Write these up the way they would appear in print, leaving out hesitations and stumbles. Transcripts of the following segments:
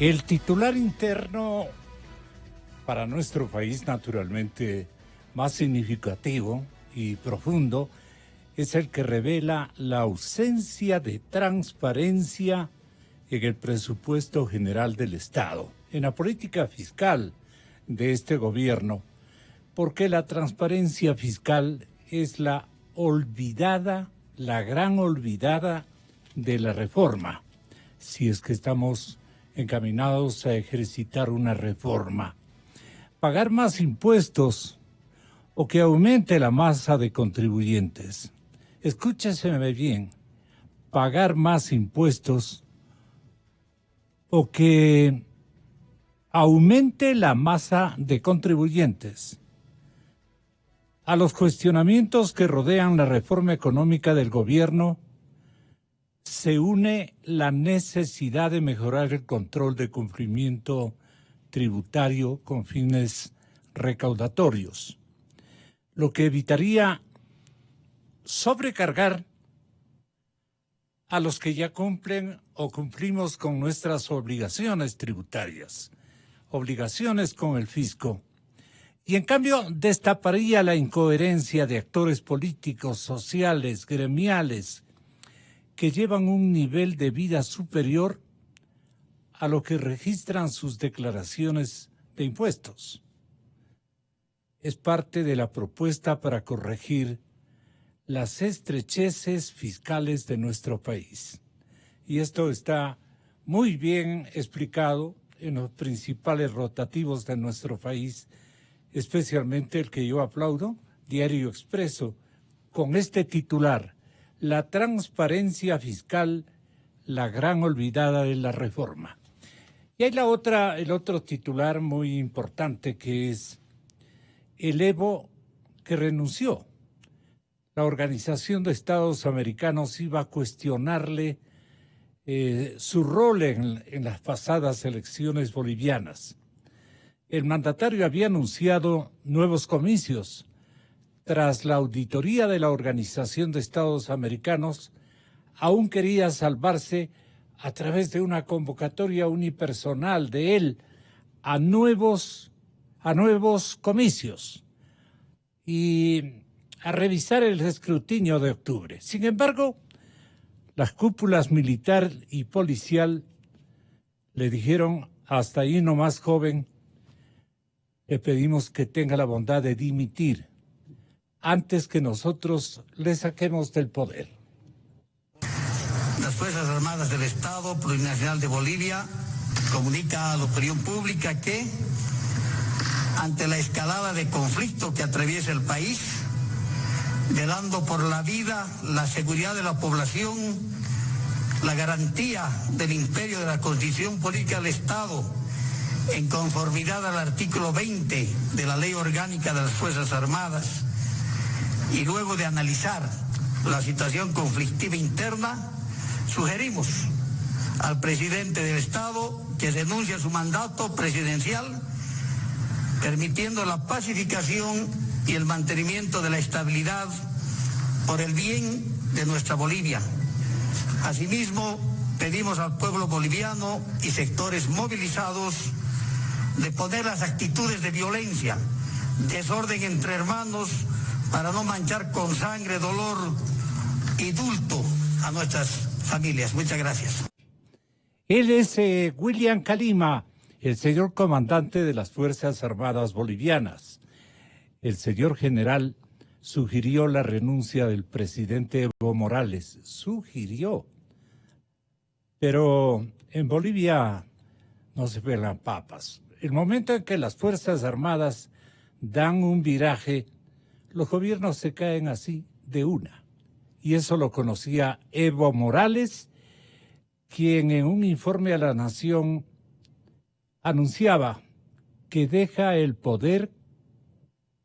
El titular interno para nuestro país, naturalmente, más significativo y profundo, es el que revela la ausencia de transparencia en el presupuesto general del Estado, en la política fiscal de este gobierno, porque la transparencia fiscal es la olvidada, la gran olvidada de la reforma, si es que estamos encaminados a ejercitar una reforma. Pagar más impuestos o que aumente la masa de contribuyentes. Escúcheseme bien, pagar más impuestos o que aumente la masa de contribuyentes. A los cuestionamientos que rodean la reforma económica del gobierno se une la necesidad de mejorar el control de cumplimiento tributario con fines recaudatorios, lo que evitaría sobrecargar a los que ya cumplen o cumplimos con nuestras obligaciones tributarias, obligaciones con el fisco, y en cambio destaparía la incoherencia de actores políticos, sociales, gremiales, que llevan un nivel de vida superior a lo que registran sus declaraciones de impuestos. Es parte de la propuesta para corregir las estrecheces fiscales de nuestro país. Y esto está muy bien explicado en los principales rotativos de nuestro país, especialmente el que yo aplaudo, Diario Expreso, con este titular: la transparencia fiscal, la gran olvidada de la reforma. Y hay el otro titular muy importante, que es el Evo que renunció. La Organización de Estados Americanos iba a cuestionarle su rol en las pasadas elecciones bolivianas. El mandatario había anunciado nuevos comicios. Tras la auditoría de la Organización de Estados Americanos, aún quería salvarse a través de una convocatoria unipersonal de él a nuevos comicios y a revisar el escrutinio de octubre. Sin embargo, las cúpulas militar y policial le dijeron: hasta ahí nomás, joven, le pedimos que tenga la bondad de dimitir antes que nosotros le saquemos del poder. Las Fuerzas Armadas del Estado Plurinacional de Bolivia comunica a la opinión pública que, ante la escalada de conflicto que atraviesa el país, velando por la vida, la seguridad de la población, la garantía del imperio de la Constitución Política del Estado, en conformidad al artículo 20 de la Ley Orgánica de las Fuerzas Armadas, y luego de analizar la situación conflictiva interna, sugerimos al presidente del Estado que denuncie su mandato presidencial, permitiendo la pacificación y el mantenimiento de la estabilidad por el bien de nuestra Bolivia. Asimismo, pedimos al pueblo boliviano y sectores movilizados de poner las actitudes de violencia, desorden entre hermanos, para no manchar con sangre, dolor y dulto a nuestras familias. Muchas gracias. Él es William Calima, el señor comandante de las Fuerzas Armadas Bolivianas. El señor general sugirió la renuncia del presidente Evo Morales. Sugirió. Pero en Bolivia no se pelan papas. El momento en que las Fuerzas Armadas dan un viraje, los gobiernos se caen así de una. Y eso lo conocía Evo Morales, quien en un informe a la Nación anunciaba que deja el poder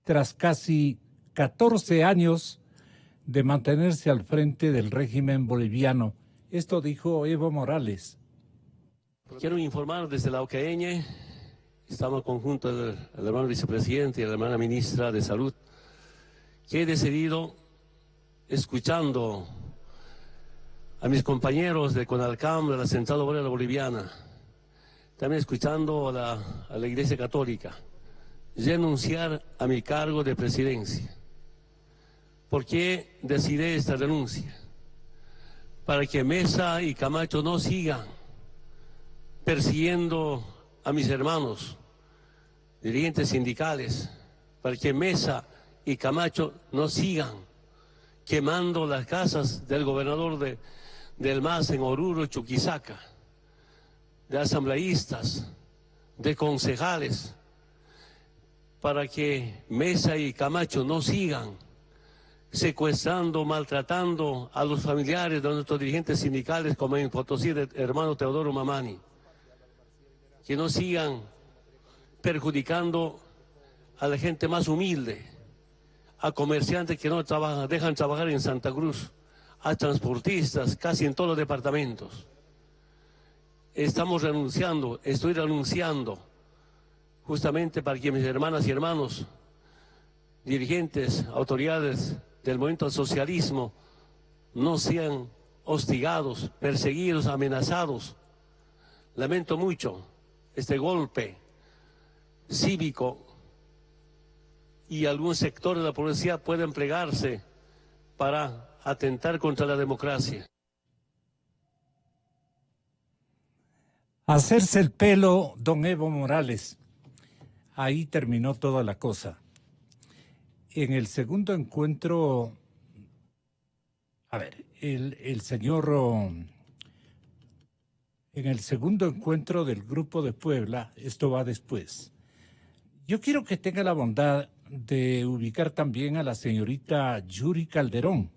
tras casi 14 años de mantenerse al frente del régimen boliviano. Esto dijo Evo Morales. Quiero informar desde la OCAN, estamos conjunto el hermano vicepresidente y la hermana ministra de Salud, que he decidido, escuchando a mis compañeros de CONALCAM, de la Central Obrera Boliviana, también escuchando a la Iglesia Católica, renunciar a mi cargo de presidencia. ¿Por qué decidí esta renuncia? Para que Mesa y Camacho no sigan persiguiendo a mis hermanos, dirigentes sindicales, para que Mesa y Camacho no sigan quemando las casas del gobernador del MAS en Oruro, Chuquisaca, de asambleístas, de concejales, para que Mesa y Camacho no sigan secuestrando, maltratando a los familiares de nuestros dirigentes sindicales, como en Potosí, el hermano Teodoro Mamani, que no sigan perjudicando a la gente más humilde, a comerciantes que no trabajan, dejan trabajar en Santa Cruz, a transportistas, casi en todos los departamentos. Estoy renunciando, justamente para que mis hermanas y hermanos, dirigentes, autoridades del movimiento al socialismo, no sean hostigados, perseguidos, amenazados. Lamento mucho este golpe cívico y algún sector de la policía puede emplearse para atentar contra la democracia. Hacerse el pelo, don Evo Morales. Ahí terminó toda la cosa. En el segundo encuentro, en el segundo encuentro del Grupo de Puebla, esto va después. Yo quiero que tenga la bondad de ubicar también a la señorita Yuri Calderón.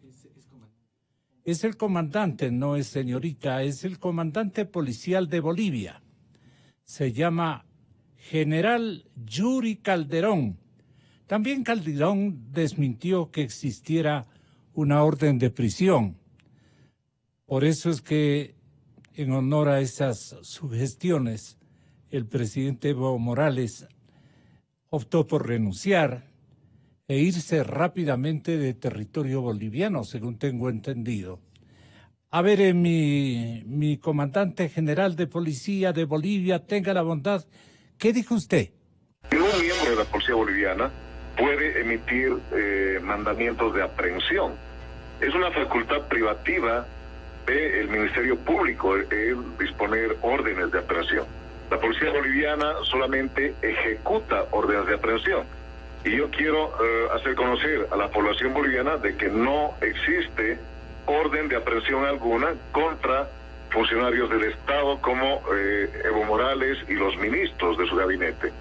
Es el comandante, no es señorita, es el comandante policial de Bolivia. Se llama General Yuri Calderón. También Calderón desmintió que existiera una orden de prisión. Por eso es que, en honor a esas sugestiones, el presidente Evo Morales optó por renunciar e irse rápidamente de territorio boliviano, según tengo entendido. A ver, mi comandante general de policía de Bolivia, tenga la bondad, ¿qué dijo usted? Ningún miembro de la policía boliviana puede emitir mandamientos de aprehensión. Es una facultad privativa del Ministerio Público el disponer órdenes de aprehensión. La policía boliviana solamente ejecuta órdenes de aprehensión. Y yo quiero hacer conocer a la población boliviana de que no existe orden de aprehensión alguna contra funcionarios del Estado como Evo Morales y los ministros de su gabinete.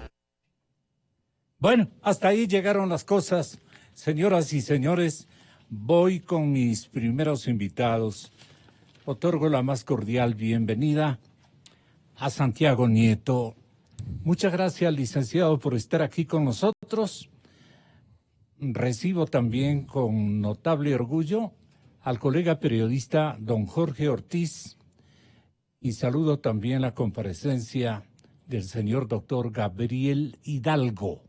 Bueno, hasta ahí llegaron las cosas. Señoras y señores, voy con mis primeros invitados. Otorgo la más cordial bienvenida a Santiago Nieto. Muchas gracias, licenciado, por estar aquí con nosotros. Recibo también con notable orgullo al colega periodista don Jorge Ortiz y saludo también la comparecencia del señor doctor Gabriel Hidalgo.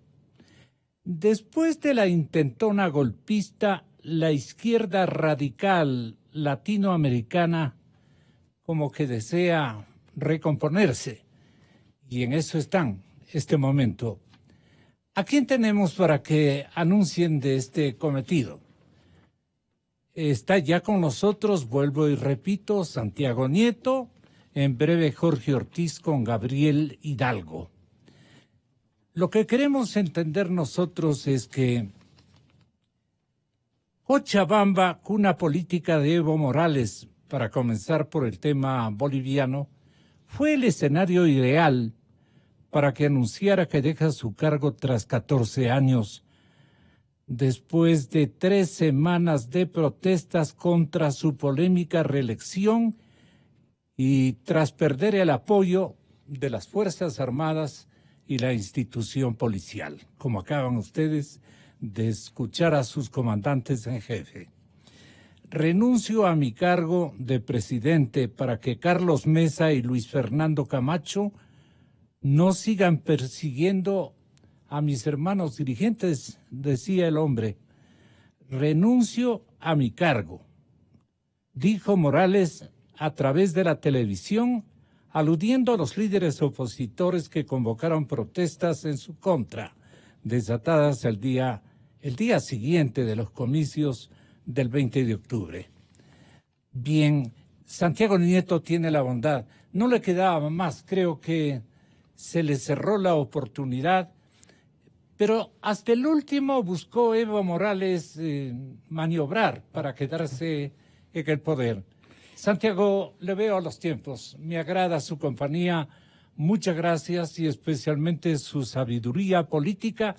Después de la intentona golpista, la izquierda radical latinoamericana como que desea recomponerse y en eso están este momento. ¿A quién tenemos para que anuncien de este cometido? Está ya con nosotros, vuelvo y repito, Santiago Nieto, en breve Jorge Ortiz con Gabriel Hidalgo. Lo que queremos entender nosotros es que Cochabamba, cuna política de Evo Morales, para comenzar por el tema boliviano, fue el escenario ideal para que anunciara que deja su cargo tras 14 años, después de 3 semanas de protestas contra su polémica reelección y tras perder el apoyo de las Fuerzas Armadas y la institución policial, como acaban ustedes de escuchar a sus comandantes en jefe. Renuncio a mi cargo de presidente para que Carlos Mesa y Luis Fernando Camacho no sigan persiguiendo a mis hermanos dirigentes, decía el hombre. Renuncio a mi cargo, dijo Morales a través de la televisión aludiendo a los líderes opositores que convocaron protestas en su contra, desatadas el día siguiente de los comicios del 20 de octubre. Bien, Santiago Nieto tiene la bondad. No le quedaba más, creo que se le cerró la oportunidad, pero hasta el último buscó Evo Morales maniobrar para quedarse en el poder. Santiago, le veo a los tiempos, me agrada su compañía, muchas gracias y especialmente su sabiduría política.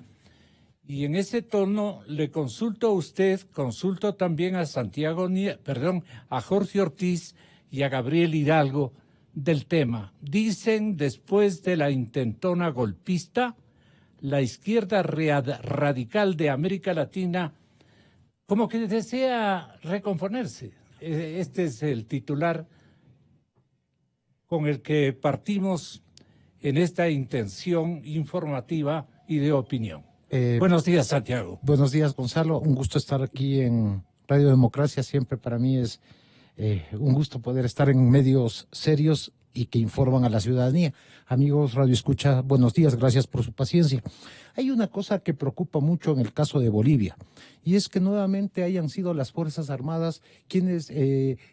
Y en ese tono le consulto a usted, consulto también a a Jorge Ortiz y a Gabriel Hidalgo del tema. Dicen, después de la intentona golpista, la izquierda radical de América Latina como que desea recomponerse. Este es el titular con el que partimos en esta intención informativa y de opinión. Buenos días, Santiago. Buenos días, Gonzalo. Un gusto estar aquí en Radio Democracia. Siempre para mí es un gusto poder estar en medios serios y que informan a la ciudadanía. Amigos Radio Escucha, buenos días, gracias por su paciencia. Hay una cosa que preocupa mucho en el caso de Bolivia, y es que nuevamente hayan sido las Fuerzas Armadas quienes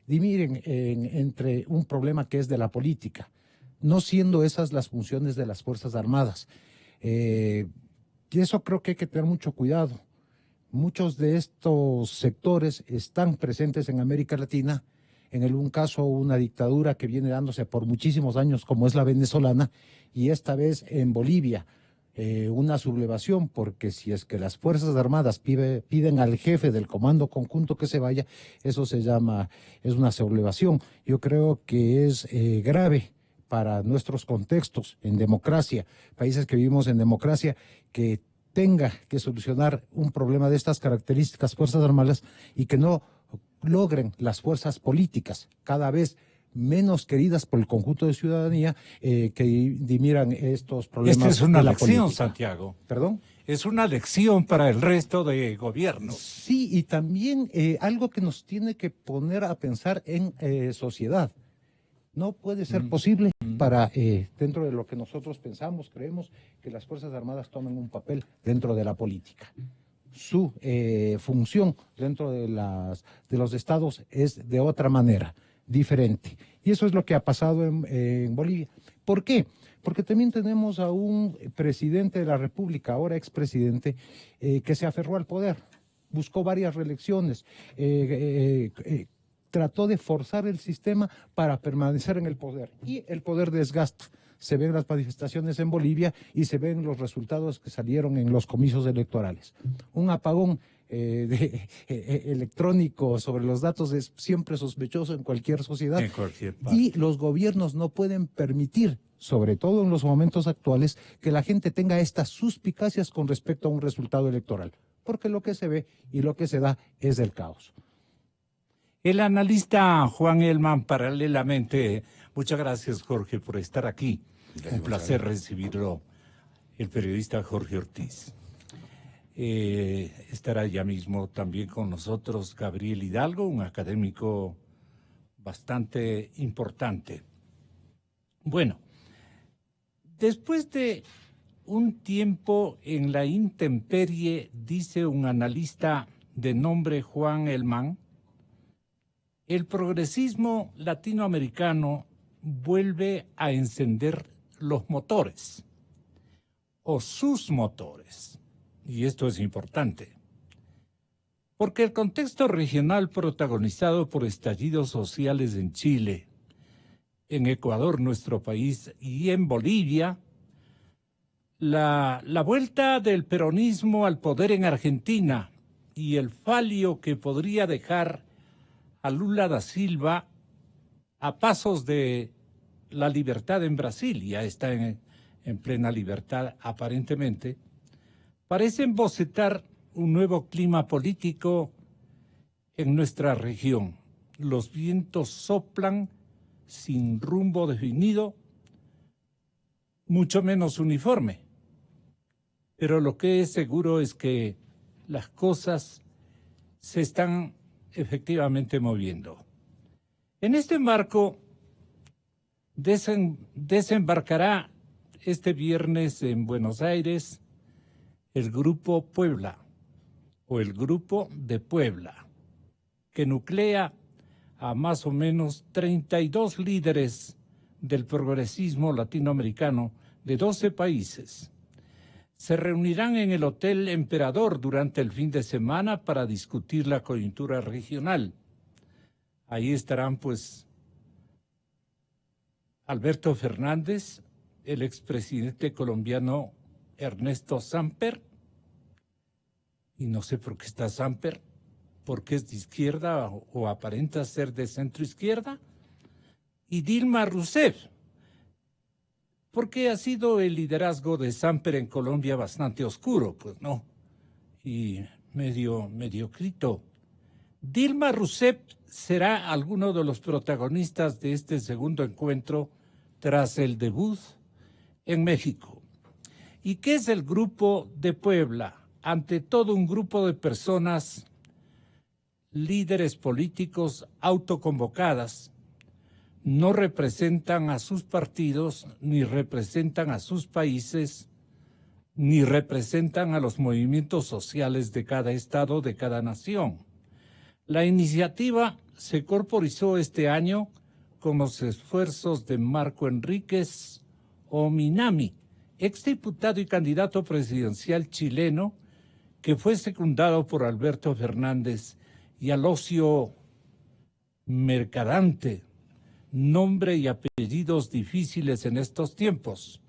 dimiren entre un problema que es de la política, no siendo esas las funciones de las Fuerzas Armadas. Y eso creo que hay que tener mucho cuidado. Muchos de estos sectores están presentes en América Latina, en un caso una dictadura que viene dándose por muchísimos años como es la venezolana, y esta vez en Bolivia una sublevación, porque si es que las Fuerzas Armadas piden al jefe del comando conjunto que se vaya, eso es una sublevación. Yo creo que es grave para nuestros contextos en democracia, países que vivimos en democracia, que tenga que solucionar un problema de estas características Fuerzas Armadas y que no logren las fuerzas políticas cada vez menos queridas por el conjunto de ciudadanía que dimiran estos problemas. Esta es una de la lección, política. Santiago. ¿Perdón? Es una lección para el resto de gobiernos. Sí, y también algo que nos tiene que poner a pensar en sociedad. No puede ser posible para, dentro de lo que nosotros pensamos, creemos, que las Fuerzas Armadas tomen un papel dentro de la política. Su función dentro de los estados es de otra manera, diferente. Y eso es lo que ha pasado en Bolivia. ¿Por qué? Porque también tenemos a un presidente de la República, ahora expresidente, que se aferró al poder, buscó varias reelecciones, trató de forzar el sistema para permanecer en el poder, y el poder desgasta. Se ven las manifestaciones en Bolivia y se ven los resultados que salieron en los comicios electorales. Un apagón electrónico sobre los datos es siempre sospechoso en cualquier sociedad. En cualquier parte. Y los gobiernos no pueden permitir, sobre todo en los momentos actuales, que la gente tenga estas suspicacias con respecto a un resultado electoral, porque lo que se ve y lo que se da es del caos. El analista Juan Elman, paralelamente, muchas gracias, Jorge, por estar aquí. Un placer recibirlo, el periodista Jorge Ortiz. Estará ya mismo también con nosotros Gabriel Hidalgo, un académico bastante importante. Bueno, después de un tiempo en la intemperie, dice un analista de nombre Juan Elman, el progresismo latinoamericano vuelve a encender los motores, o sus motores. Y esto es importante, porque el contexto regional protagonizado por estallidos sociales en Chile, en Ecuador, nuestro país, y en Bolivia, la vuelta del peronismo al poder en Argentina y el fallo que podría dejar a Lula da Silva a pasos de la libertad en Brasil, ya está en plena libertad aparentemente, parecen bocetar un nuevo clima político en nuestra región. Los vientos soplan sin rumbo definido, mucho menos uniforme. Pero lo que es seguro es que las cosas se están efectivamente moviendo. En este marco, desembarcará este viernes en Buenos Aires el Grupo Puebla, o el Grupo de Puebla, que nuclea a más o menos 32 líderes del progresismo latinoamericano de 12 países. Se reunirán en el Hotel Emperador durante el fin de semana para discutir la coyuntura regional. Ahí estarán, pues, Alberto Fernández, el expresidente colombiano Ernesto Samper, y no sé por qué está Samper, porque es de izquierda o aparenta ser de centro izquierda, y Dilma Rousseff, porque ha sido el liderazgo de Samper en Colombia bastante oscuro, pues no, y mediocrito. Dilma Rousseff será alguno de los protagonistas de este segundo encuentro tras el debut en México. ¿Y qué es el Grupo de Puebla? Ante todo, un grupo de personas, líderes políticos autoconvocadas, no representan a sus partidos, ni representan a sus países, ni representan a los movimientos sociales de cada estado, de cada nación. La iniciativa se corporizó este año con los esfuerzos de Marco Enríquez Ominami, exdiputado y candidato presidencial chileno, que fue secundado por Alberto Fernández, y Alosio Mercadante, nombre y apellidos difíciles en estos tiempos.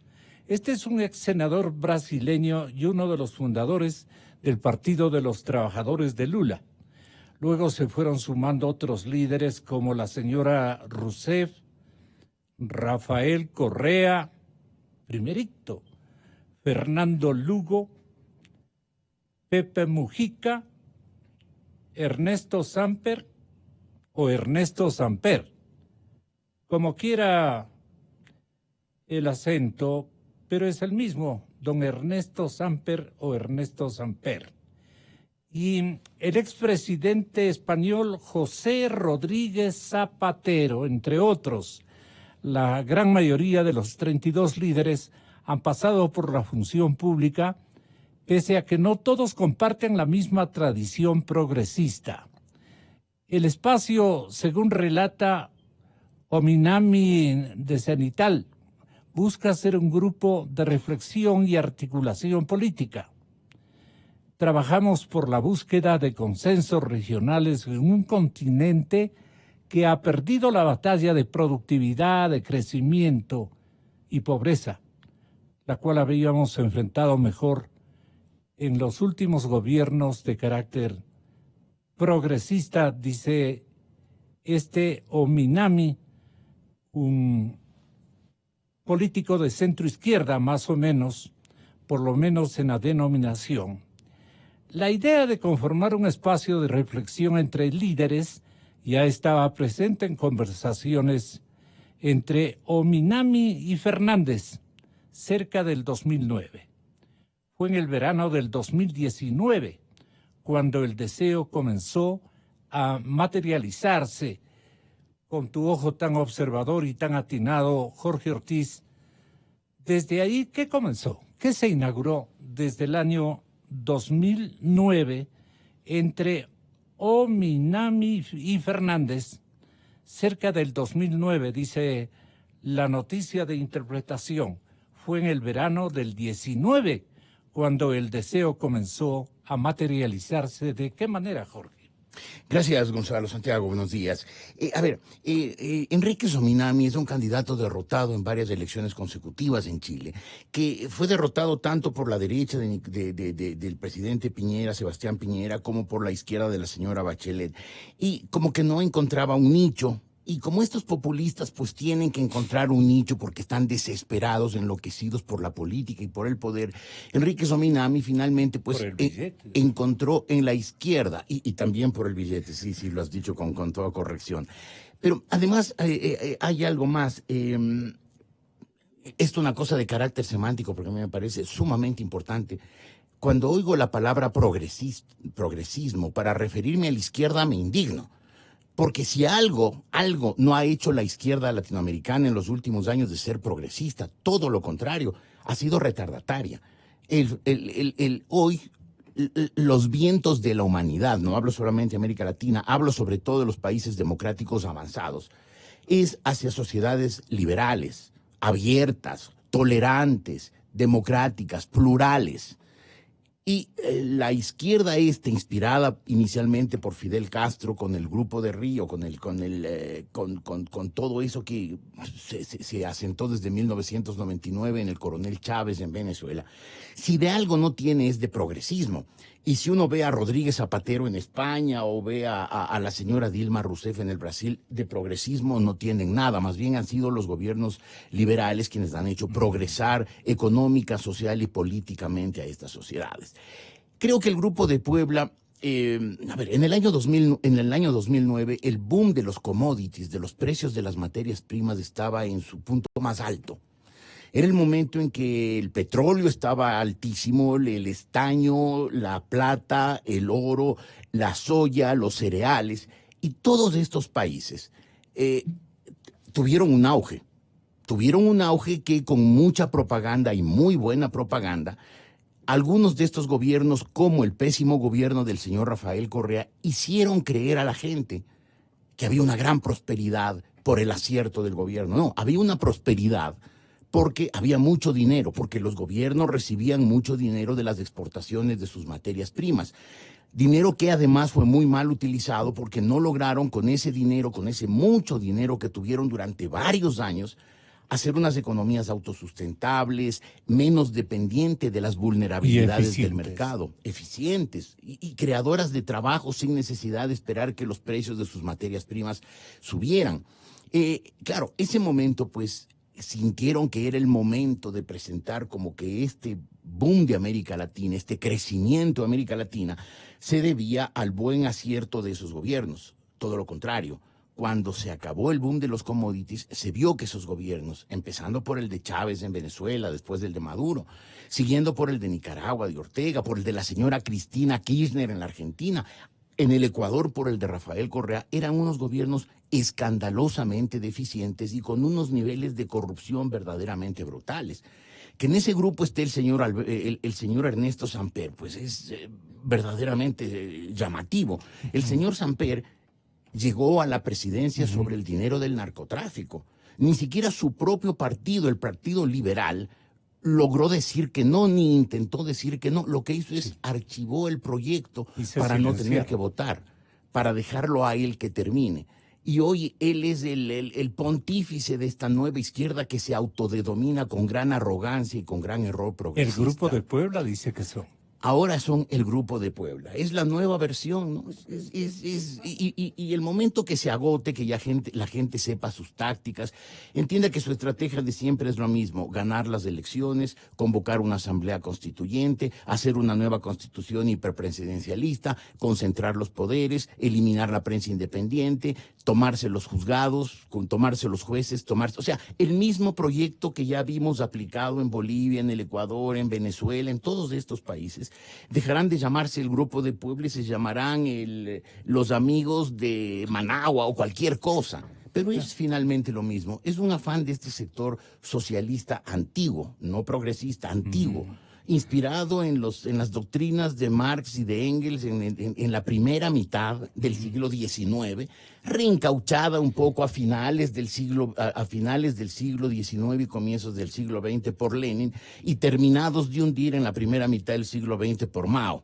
Este es un ex senador brasileño y uno de los fundadores del Partido de los Trabajadores de Lula. Luego se fueron sumando otros líderes como la señora Rousseff, Rafael Correa, primerito, Fernando Lugo, Pepe Mujica, Ernesto Samper o Ernesto Samper, como quiera el acento, pero es el mismo, don Ernesto Samper o Ernesto Samper. Y el expresidente español José Rodríguez Zapatero, entre otros. La gran mayoría de los 32 líderes han pasado por la función pública, pese a que no todos comparten la misma tradición progresista. El espacio, según relata Ominami de Cenital, busca ser un grupo de reflexión y articulación política. Trabajamos por la búsqueda de consensos regionales en un continente que ha perdido la batalla de productividad, de crecimiento y pobreza, la cual habíamos enfrentado mejor en los últimos gobiernos de carácter progresista, dice este Ominami, un político de centro izquierda más o menos, por lo menos en la denominación. La idea de conformar un espacio de reflexión entre líderes ya estaba presente en conversaciones entre Ominami y Fernández cerca del 2009. Fue en el verano del 2019 cuando el deseo comenzó a materializarse. Con tu ojo tan observador y tan atinado, Jorge Ortiz, desde ahí, ¿qué comenzó? ¿Qué se inauguró desde el año 2009 entre Ominami y Fernández? Cerca del 2009, dice la noticia de interpretación, fue en el verano del 19 cuando el deseo comenzó a materializarse. ¿De qué manera, Jorge? Gracias, Gonzalo Santiago. Buenos días. Enrique Ominami es un candidato derrotado en varias elecciones consecutivas en Chile, que fue derrotado tanto por la derecha del presidente Piñera, Sebastián Piñera, como por la izquierda de la señora Bachelet. Y como que no encontraba un nicho. Y como estos populistas pues tienen que encontrar un nicho porque están desesperados, enloquecidos por la política y por el poder, Enrique Ominami finalmente pues encontró en la izquierda, y también por el billete, sí, lo has dicho con toda corrección. Pero además hay algo más. Esto es una cosa de carácter semántico porque a mí me parece sumamente importante. Cuando oigo la palabra progresismo para referirme a la izquierda me indigno. Porque si algo no ha hecho la izquierda latinoamericana en los últimos años de ser progresista, todo lo contrario, ha sido retardataria. Hoy los vientos de la humanidad, no hablo solamente de América Latina, hablo sobre todo de los países democráticos avanzados, es hacia sociedades liberales, abiertas, tolerantes, democráticas, plurales. Y la izquierda inspirada inicialmente por Fidel Castro, con el Grupo de Río, con todo eso que se asentó desde 1999 en el Coronel Chávez en Venezuela, si de algo no tiene es de progresismo. Y si uno ve a Rodríguez Zapatero en España o ve a la señora Dilma Rousseff en el Brasil, de progresismo no tienen nada. Más bien han sido los gobiernos liberales quienes han hecho progresar económica, social y políticamente a estas sociedades. Creo que el Grupo de Puebla, en el año 2009, el boom de los commodities, de los precios de las materias primas estaba en su punto más alto. Era el momento en que el petróleo estaba altísimo, el estaño, la plata, el oro, la soya, los cereales, y todos estos países tuvieron un auge que con mucha propaganda y muy buena propaganda, algunos de estos gobiernos, como el pésimo gobierno del señor Rafael Correa, hicieron creer a la gente que había una gran prosperidad por el acierto del gobierno. No, había una prosperidad porque había mucho dinero, porque los gobiernos recibían mucho dinero de las exportaciones de sus materias primas. Dinero que además fue muy mal utilizado porque no lograron con ese dinero, con ese mucho dinero que tuvieron durante varios años, hacer unas economías autosustentables, menos dependientes de las vulnerabilidades del mercado, eficientes y creadoras de trabajo sin necesidad de esperar que los precios de sus materias primas subieran. Claro, ese momento pues sintieron que era el momento de presentar como que este boom de América Latina, este crecimiento de América Latina, se debía al buen acierto de esos gobiernos. Todo lo contrario. Cuando se acabó el boom de los commodities, se vio que esos gobiernos, empezando por el de Chávez en Venezuela, después del de Maduro, siguiendo por el de Nicaragua, de Ortega, por el de la señora Cristina Kirchner en la Argentina, en el Ecuador por el de Rafael Correa, eran unos gobiernos escandalosamente deficientes y con unos niveles de corrupción verdaderamente brutales. Que en ese grupo esté el señor Ernesto Samper, pues es verdaderamente llamativo. El señor Samper llegó a la presidencia sobre el dinero del narcotráfico. Ni siquiera su propio partido, el Partido Liberal, logró decir que no, ni intentó decir que no. Lo que hizo es archivó el proyecto para no tener que votar, para dejarlo a él que termine. Y hoy él es el pontífice de esta nueva izquierda que se autodenomina con gran arrogancia y con gran error progresista. El Grupo de Puebla dice que son. Ahora son el Grupo de Puebla. Es la nueva versión, ¿no? Y el momento que se agote, que ya la gente sepa sus tácticas, entienda que su estrategia de siempre es lo mismo: ganar las elecciones, convocar una asamblea constituyente, hacer una nueva constitución hiperpresidencialista, concentrar los poderes, eliminar la prensa independiente, tomarse los juzgados, tomarse los jueces, o sea, el mismo proyecto que ya vimos aplicado en Bolivia, en el Ecuador, en Venezuela, en todos estos países. Dejarán de llamarse el Grupo de Puebla y se llamarán los amigos de Managua o cualquier cosa. Pero es finalmente lo mismo. Es un afán de este sector socialista antiguo, no progresista, antiguo, inspirado en las doctrinas de Marx y de Engels en la primera mitad del siglo XIX, reencauchada un poco a finales del siglo XIX y comienzos del siglo XX por Lenin, y terminados de hundir en la primera mitad del siglo XX por Mao.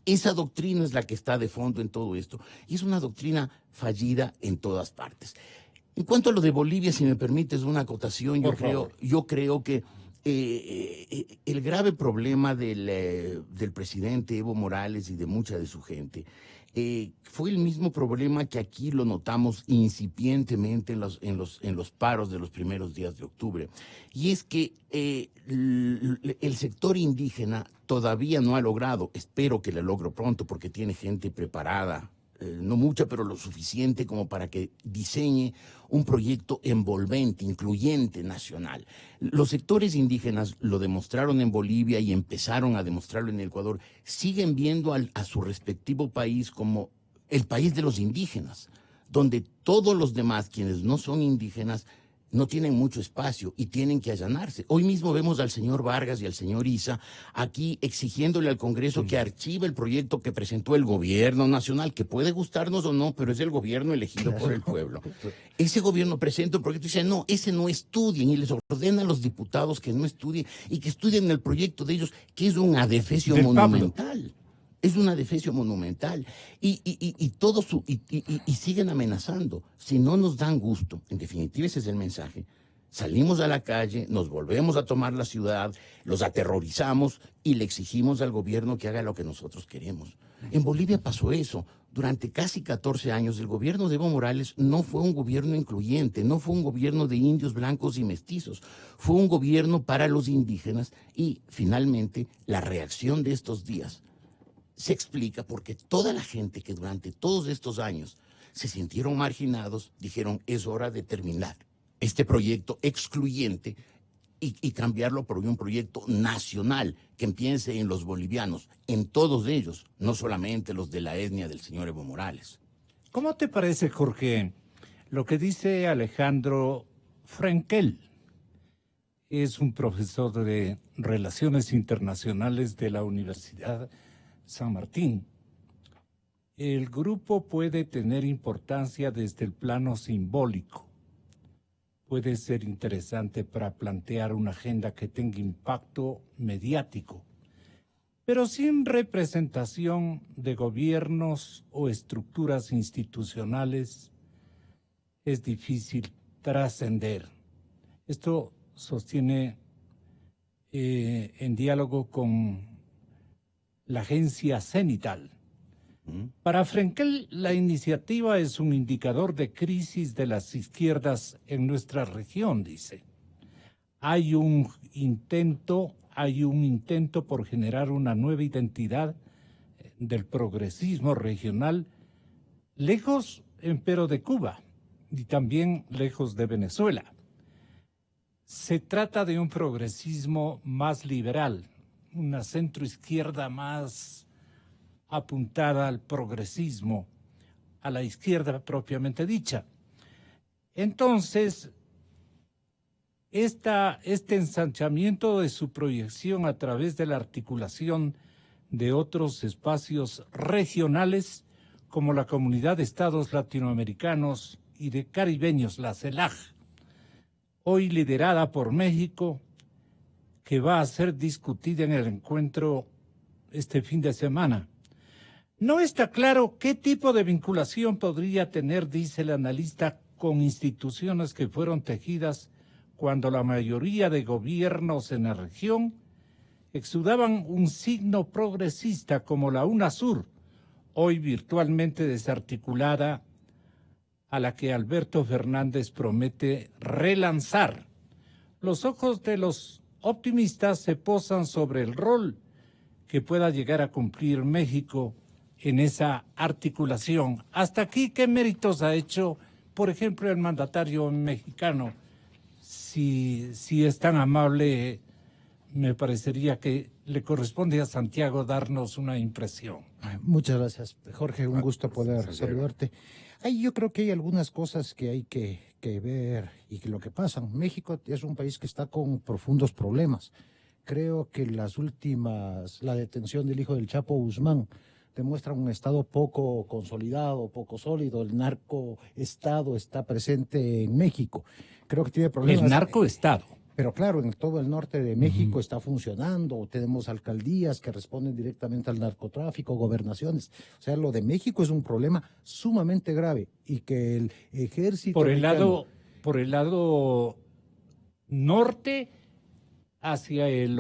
Esa doctrina es la que está de fondo en todo esto, y es una doctrina fallida en todas partes. En cuanto a lo de Bolivia, si me permites una acotación, yo creo que el grave problema del presidente Evo Morales y de mucha de su gente fue el mismo problema que aquí lo notamos incipientemente en los paros de los primeros días de octubre. Y es que el sector indígena todavía no ha logrado, espero que lo logre pronto porque tiene gente preparada, no mucha, pero lo suficiente como para que diseñe un proyecto envolvente, incluyente, nacional. Los sectores indígenas lo demostraron en Bolivia y empezaron a demostrarlo en Ecuador. Siguen viendo a su respectivo país como el país de los indígenas. donde todos los demás, quienes no son indígenas, no tienen mucho espacio y tienen que allanarse. Hoy mismo vemos al señor Vargas y al señor Issa aquí exigiéndole al Congreso que archive el proyecto que presentó el gobierno nacional, que puede gustarnos o no, pero es el gobierno elegido por el pueblo. Ese gobierno presenta un proyecto y dice, no, ese no estudien, y les ordena a los diputados que no estudien y que estudien el proyecto de ellos, que es un adefesio monumental. Es un adefesio monumental y siguen amenazando. Si no nos dan gusto, en definitiva ese es el mensaje, salimos a la calle, nos volvemos a tomar la ciudad, los aterrorizamos y le exigimos al gobierno que haga lo que nosotros queremos. En Bolivia pasó eso. Durante casi 14 años el gobierno de Evo Morales no fue un gobierno incluyente, no fue un gobierno de indios blancos y mestizos, fue un gobierno para los indígenas y finalmente la reacción de estos días se explica porque toda la gente que durante todos estos años se sintieron marginados, dijeron, es hora de terminar este proyecto excluyente y cambiarlo por un proyecto nacional que empiece en los bolivianos, en todos ellos, no solamente los de la etnia del señor Evo Morales. ¿Cómo te parece, Jorge, lo que dice Alejandro Frenkel? Es un profesor de Relaciones Internacionales de la Universidad San Martín. El grupo puede tener importancia desde el plano simbólico. Puede ser interesante para plantear una agenda que tenga impacto mediático, pero sin representación de gobiernos o estructuras institucionales es difícil trascender. Esto sostiene en diálogo con la agencia Cenital. Para Frenkel, la iniciativa es un indicador de crisis de las izquierdas en nuestra región, dice. Hay un intento por generar una nueva identidad del progresismo regional, lejos, empero, de Cuba y también lejos de Venezuela. Se trata de un progresismo más liberal, una centroizquierda más apuntada al progresismo, a la izquierda propiamente dicha. Entonces, este ensanchamiento de su proyección a través de la articulación de otros espacios regionales, como la Comunidad de Estados Latinoamericanos y de Caribeños, la CELAC, hoy liderada por México, que va a ser discutida en el encuentro este fin de semana. No está claro qué tipo de vinculación podría tener, dice el analista, con instituciones que fueron tejidas cuando la mayoría de gobiernos en la región exudaban un signo progresista como la UNASUR, hoy virtualmente desarticulada, a la que Alberto Fernández promete relanzar. Los ojos de los optimistas se posan sobre el rol que pueda llegar a cumplir México en esa articulación. Hasta aquí, ¿qué méritos ha hecho, por ejemplo, el mandatario mexicano? Si es tan amable, me parecería que le corresponde a Santiago darnos una impresión. Muchas gracias, Jorge. Un gusto poder saludarte. Yo creo que hay algunas cosas que hay que ver y que lo que pasa. México es un país que está con profundos problemas. Creo que la detención del hijo del Chapo Guzmán demuestra un Estado poco consolidado, poco sólido. El narcoestado está presente en México. Creo que tiene problemas. El narcoestado. Pero claro, en todo el norte de México está funcionando. Tenemos alcaldías que responden directamente al narcotráfico, gobernaciones. O sea, lo de México es un problema sumamente grave y que el ejército... Por el lado norte hacia el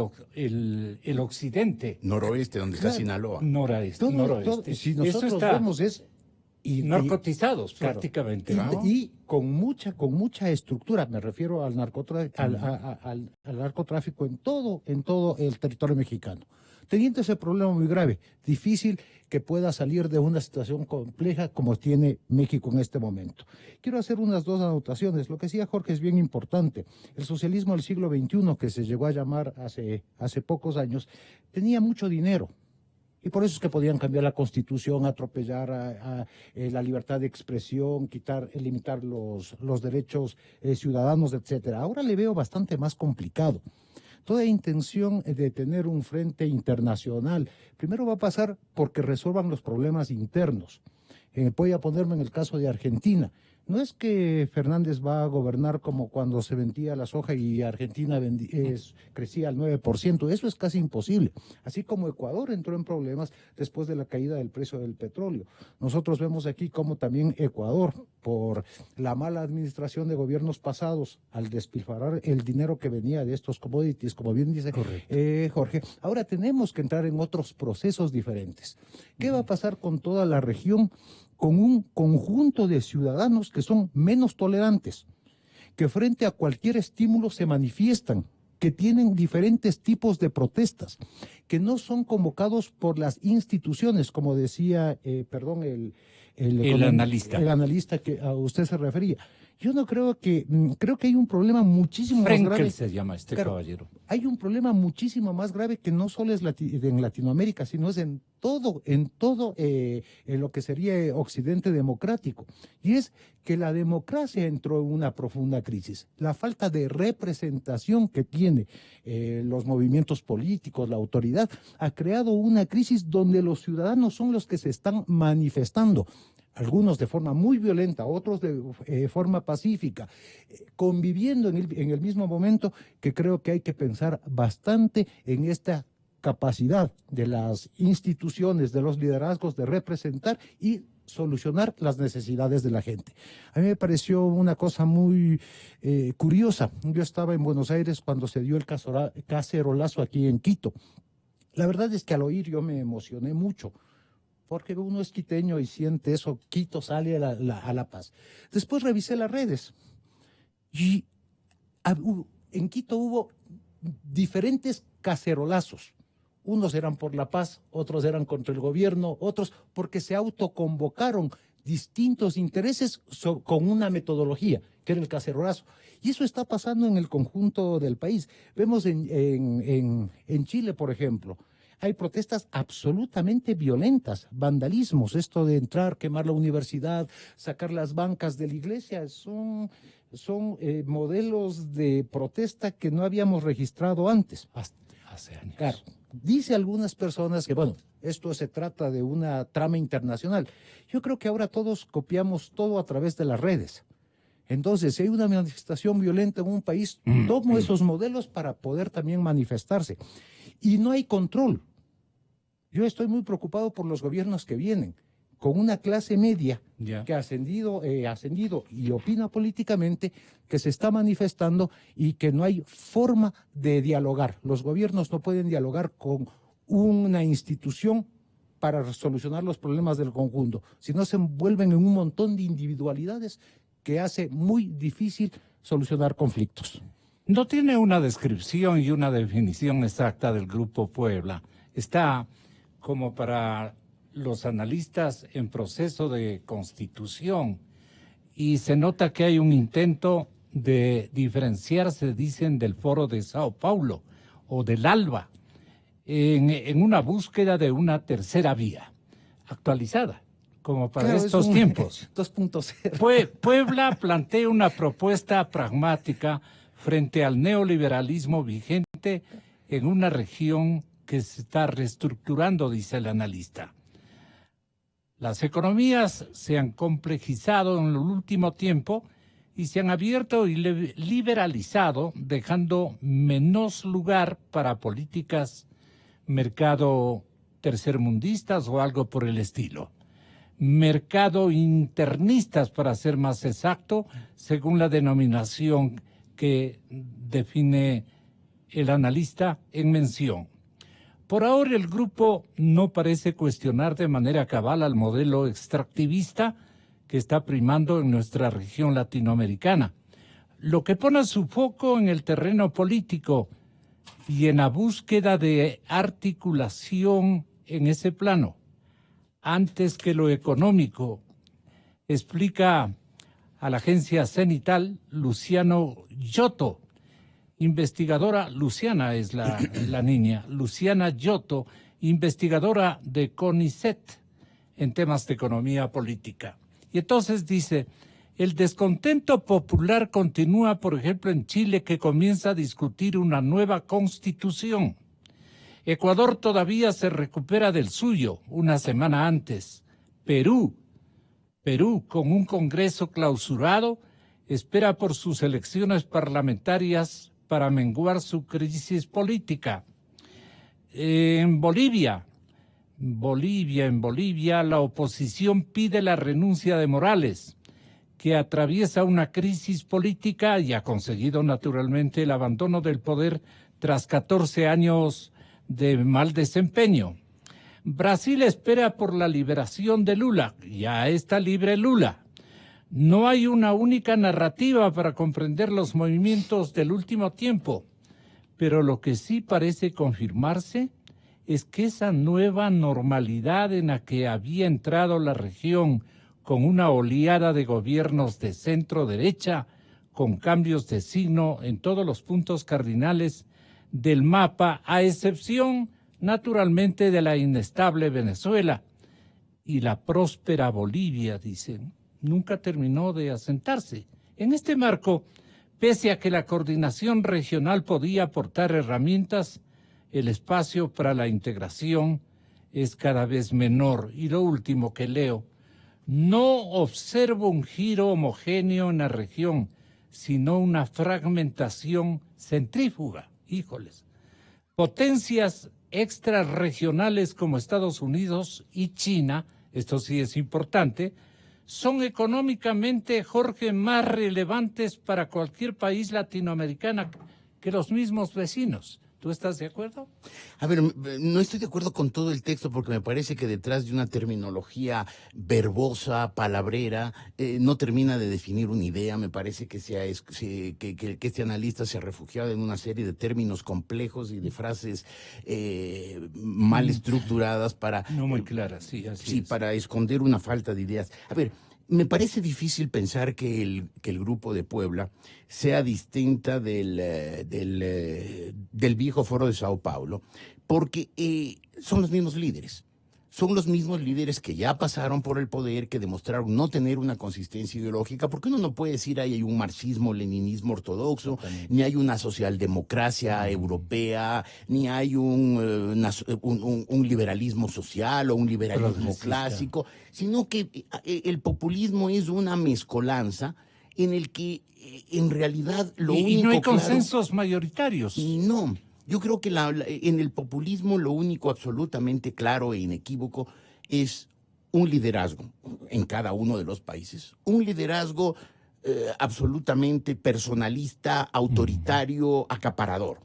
occidente. Noroeste, donde está Sinaloa. Noroeste. Si nosotros vemos es... narcotizados prácticamente. Y con mucha estructura, me refiero al narcotráfico en todo el territorio mexicano. Teniendo ese problema muy grave, difícil que pueda salir de una situación compleja como tiene México en este momento. Quiero hacer unas dos anotaciones. Lo que decía Jorge es bien importante. El socialismo del siglo XXI, que se llegó a llamar hace pocos años, tenía mucho dinero. Y por eso es que podían cambiar la Constitución, atropellar la libertad de expresión, limitar los derechos ciudadanos, etcétera. Ahora le veo bastante más complicado. Toda intención de tener un frente internacional, primero va a pasar porque resuelvan los problemas internos. Voy a ponerme en el caso de Argentina. No es que Fernández va a gobernar como cuando se vendía la soja y Argentina crecía al 9%. Eso es casi imposible. Así como Ecuador entró en problemas después de la caída del precio del petróleo. Nosotros vemos aquí como también Ecuador, por la mala administración de gobiernos pasados, al despilfarrar el dinero que venía de estos commodities, como bien dice Jorge, ahora tenemos que entrar en otros procesos diferentes. ¿Qué va a pasar con toda la región? Con un conjunto de ciudadanos que son menos tolerantes, que frente a cualquier estímulo se manifiestan, que tienen diferentes tipos de protestas, que no son convocados por las instituciones, como decía, el analista que a usted se refería. Yo no creo que hay un problema muchísimo más grave. Se llama caballero. Hay un problema muchísimo más grave que no solo es en Latinoamérica, sino es en todo lo que sería Occidente democrático. Y es que la democracia entró en una profunda crisis. La falta de representación que tiene los movimientos políticos, la autoridad, ha creado una crisis donde los ciudadanos son los que se están manifestando. Algunos de forma muy violenta, otros de forma pacífica, conviviendo en el mismo momento, que creo que hay que pensar bastante en esta capacidad de las instituciones, de los liderazgos, de representar y solucionar las necesidades de la gente. A mí me pareció una cosa muy curiosa. Yo estaba en Buenos Aires cuando se dio el cacerolazo aquí en Quito. La verdad es que al oír yo me emocioné mucho, porque uno es quiteño y siente eso, Quito sale a la paz. Después revisé las redes y en Quito hubo diferentes cacerolazos. Unos eran por la paz, otros eran contra el gobierno, otros porque se autoconvocaron distintos intereses con una metodología, que era el cacerolazo. Y eso está pasando en el conjunto del país. Vemos en Chile, por ejemplo, hay protestas absolutamente violentas, vandalismos, esto de entrar, quemar la universidad, sacar las bancas de la iglesia, son modelos de protesta que no habíamos registrado antes. Hace años. Claro, dice algunas personas que, bueno, esto se trata de una trama internacional. Yo creo que ahora todos copiamos todo a través de las redes. Entonces, si hay una manifestación violenta en un país, tomo esos modelos para poder también manifestarse. Y no hay control. Yo estoy muy preocupado por los gobiernos que vienen, con una clase media que ha ascendido y opina políticamente, que se está manifestando y que no hay forma de dialogar. Los gobiernos no pueden dialogar con una institución para solucionar los problemas del conjunto, sino se envuelven en un montón de individualidades que hace muy difícil solucionar conflictos. No tiene una descripción y una definición exacta del Grupo Puebla. Está como para los analistas en proceso de constitución y se nota que hay un intento de diferenciarse, dicen, del Foro de Sao Paulo o del ALBA en una búsqueda de una tercera vía actualizada, como para estos tiempos. 2.0. Puebla plantea una propuesta pragmática frente al neoliberalismo vigente en una región que se está reestructurando, dice el analista. Las economías se han complejizado en el último tiempo y se han abierto y liberalizado, dejando menos lugar para políticas mercado tercermundistas o algo por el estilo. Mercado internistas, para ser más exacto, según la denominación que define el analista en mención. Por ahora el grupo no parece cuestionar de manera cabal al modelo extractivista que está primando en nuestra región latinoamericana, lo que pone su foco en el terreno político y en la búsqueda de articulación en ese plano, antes que lo económico, explica a la agencia Cenital Luciano Giotto. Investigadora, Luciana es la niña, Luciana Giotto, investigadora de CONICET en temas de economía política. Y entonces dice, el descontento popular continúa, por ejemplo, en Chile, que comienza a discutir una nueva constitución. Ecuador todavía se recupera del suyo una semana antes. Perú, con un Congreso clausurado, espera por sus elecciones parlamentarias para menguar su crisis política. En Bolivia, la oposición pide la renuncia de Morales, que atraviesa una crisis política y ha conseguido naturalmente el abandono del poder tras 14 años de mal desempeño. Brasil espera por la liberación de Lula. Ya está libre Lula. No hay una única narrativa para comprender los movimientos del último tiempo, pero lo que sí parece confirmarse es que esa nueva normalidad en la que había entrado la región con una oleada de gobiernos de centro-derecha, con cambios de signo en todos los puntos cardinales del mapa, a excepción, naturalmente, de la inestable Venezuela y la próspera Bolivia, dicen, nunca terminó de asentarse. En este marco, pese a que la coordinación regional podía aportar herramientas, el espacio para la integración es cada vez menor. Y lo último que leo, no observo un giro homogéneo en la región, sino una fragmentación centrífuga. Híjoles. Potencias extrarregionales como Estados Unidos y China, esto sí es importante, son económicamente, Jorge, más relevantes para cualquier país latinoamericano que los mismos vecinos. ¿Tú estás de acuerdo? A ver, no estoy de acuerdo con todo el texto porque me parece que detrás de una terminología verbosa, palabrera, no termina de definir una idea. Me parece que que este analista se ha refugiado en una serie de términos complejos y de frases mal estructuradas para... No muy claras, sí, así sí, es. para esconder una falta de ideas. A ver, me parece difícil pensar que el Grupo de Puebla sea distinta del viejo Foro de Sao Paulo, porque son los mismos líderes. Son los mismos líderes que ya pasaron por el poder, que demostraron no tener una consistencia ideológica, porque uno no puede decir ahí hay un marxismo-leninismo ortodoxo, ni hay una socialdemocracia europea, ni hay un liberalismo social o un liberalismo clásico, sino que el populismo es una mezcolanza en el que en realidad lo único y no hay claro, consensos mayoritarios. No. Yo creo que en el populismo lo único absolutamente claro e inequívoco es un liderazgo en cada uno de los países. Un liderazgo absolutamente personalista, autoritario, acaparador.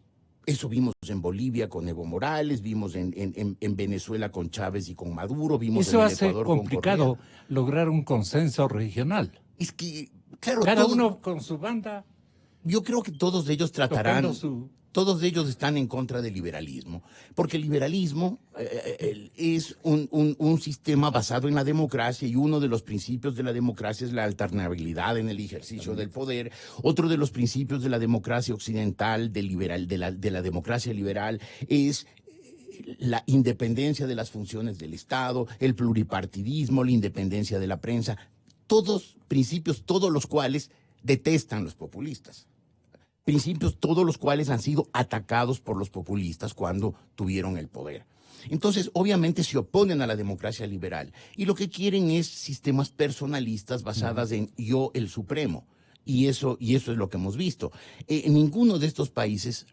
Eso vimos en Bolivia con Evo Morales, vimos en Venezuela con Chávez y con Maduro, vimos Eso en el hace Ecuador complicado con Correa. lograr un consenso regional. Es que, claro, Cada uno con su banda. Yo creo que todos ellos tratarán... Tocando su... Todos ellos están en contra del liberalismo, porque el liberalismo es un sistema basado en la democracia y uno de los principios de la democracia es la alternabilidad en el ejercicio del poder. Otro de los principios de la democracia occidental, de la democracia liberal, es la independencia de las funciones del Estado, el pluripartidismo, la independencia de la prensa. Todos principios, todos los cuales detestan los populistas. Principios todos los cuales han sido atacados por los populistas cuando tuvieron el poder. Entonces, obviamente se oponen a la democracia liberal y lo que quieren es sistemas personalistas basadas en yo el supremo. Y eso es lo que hemos visto. En ninguno de estos países,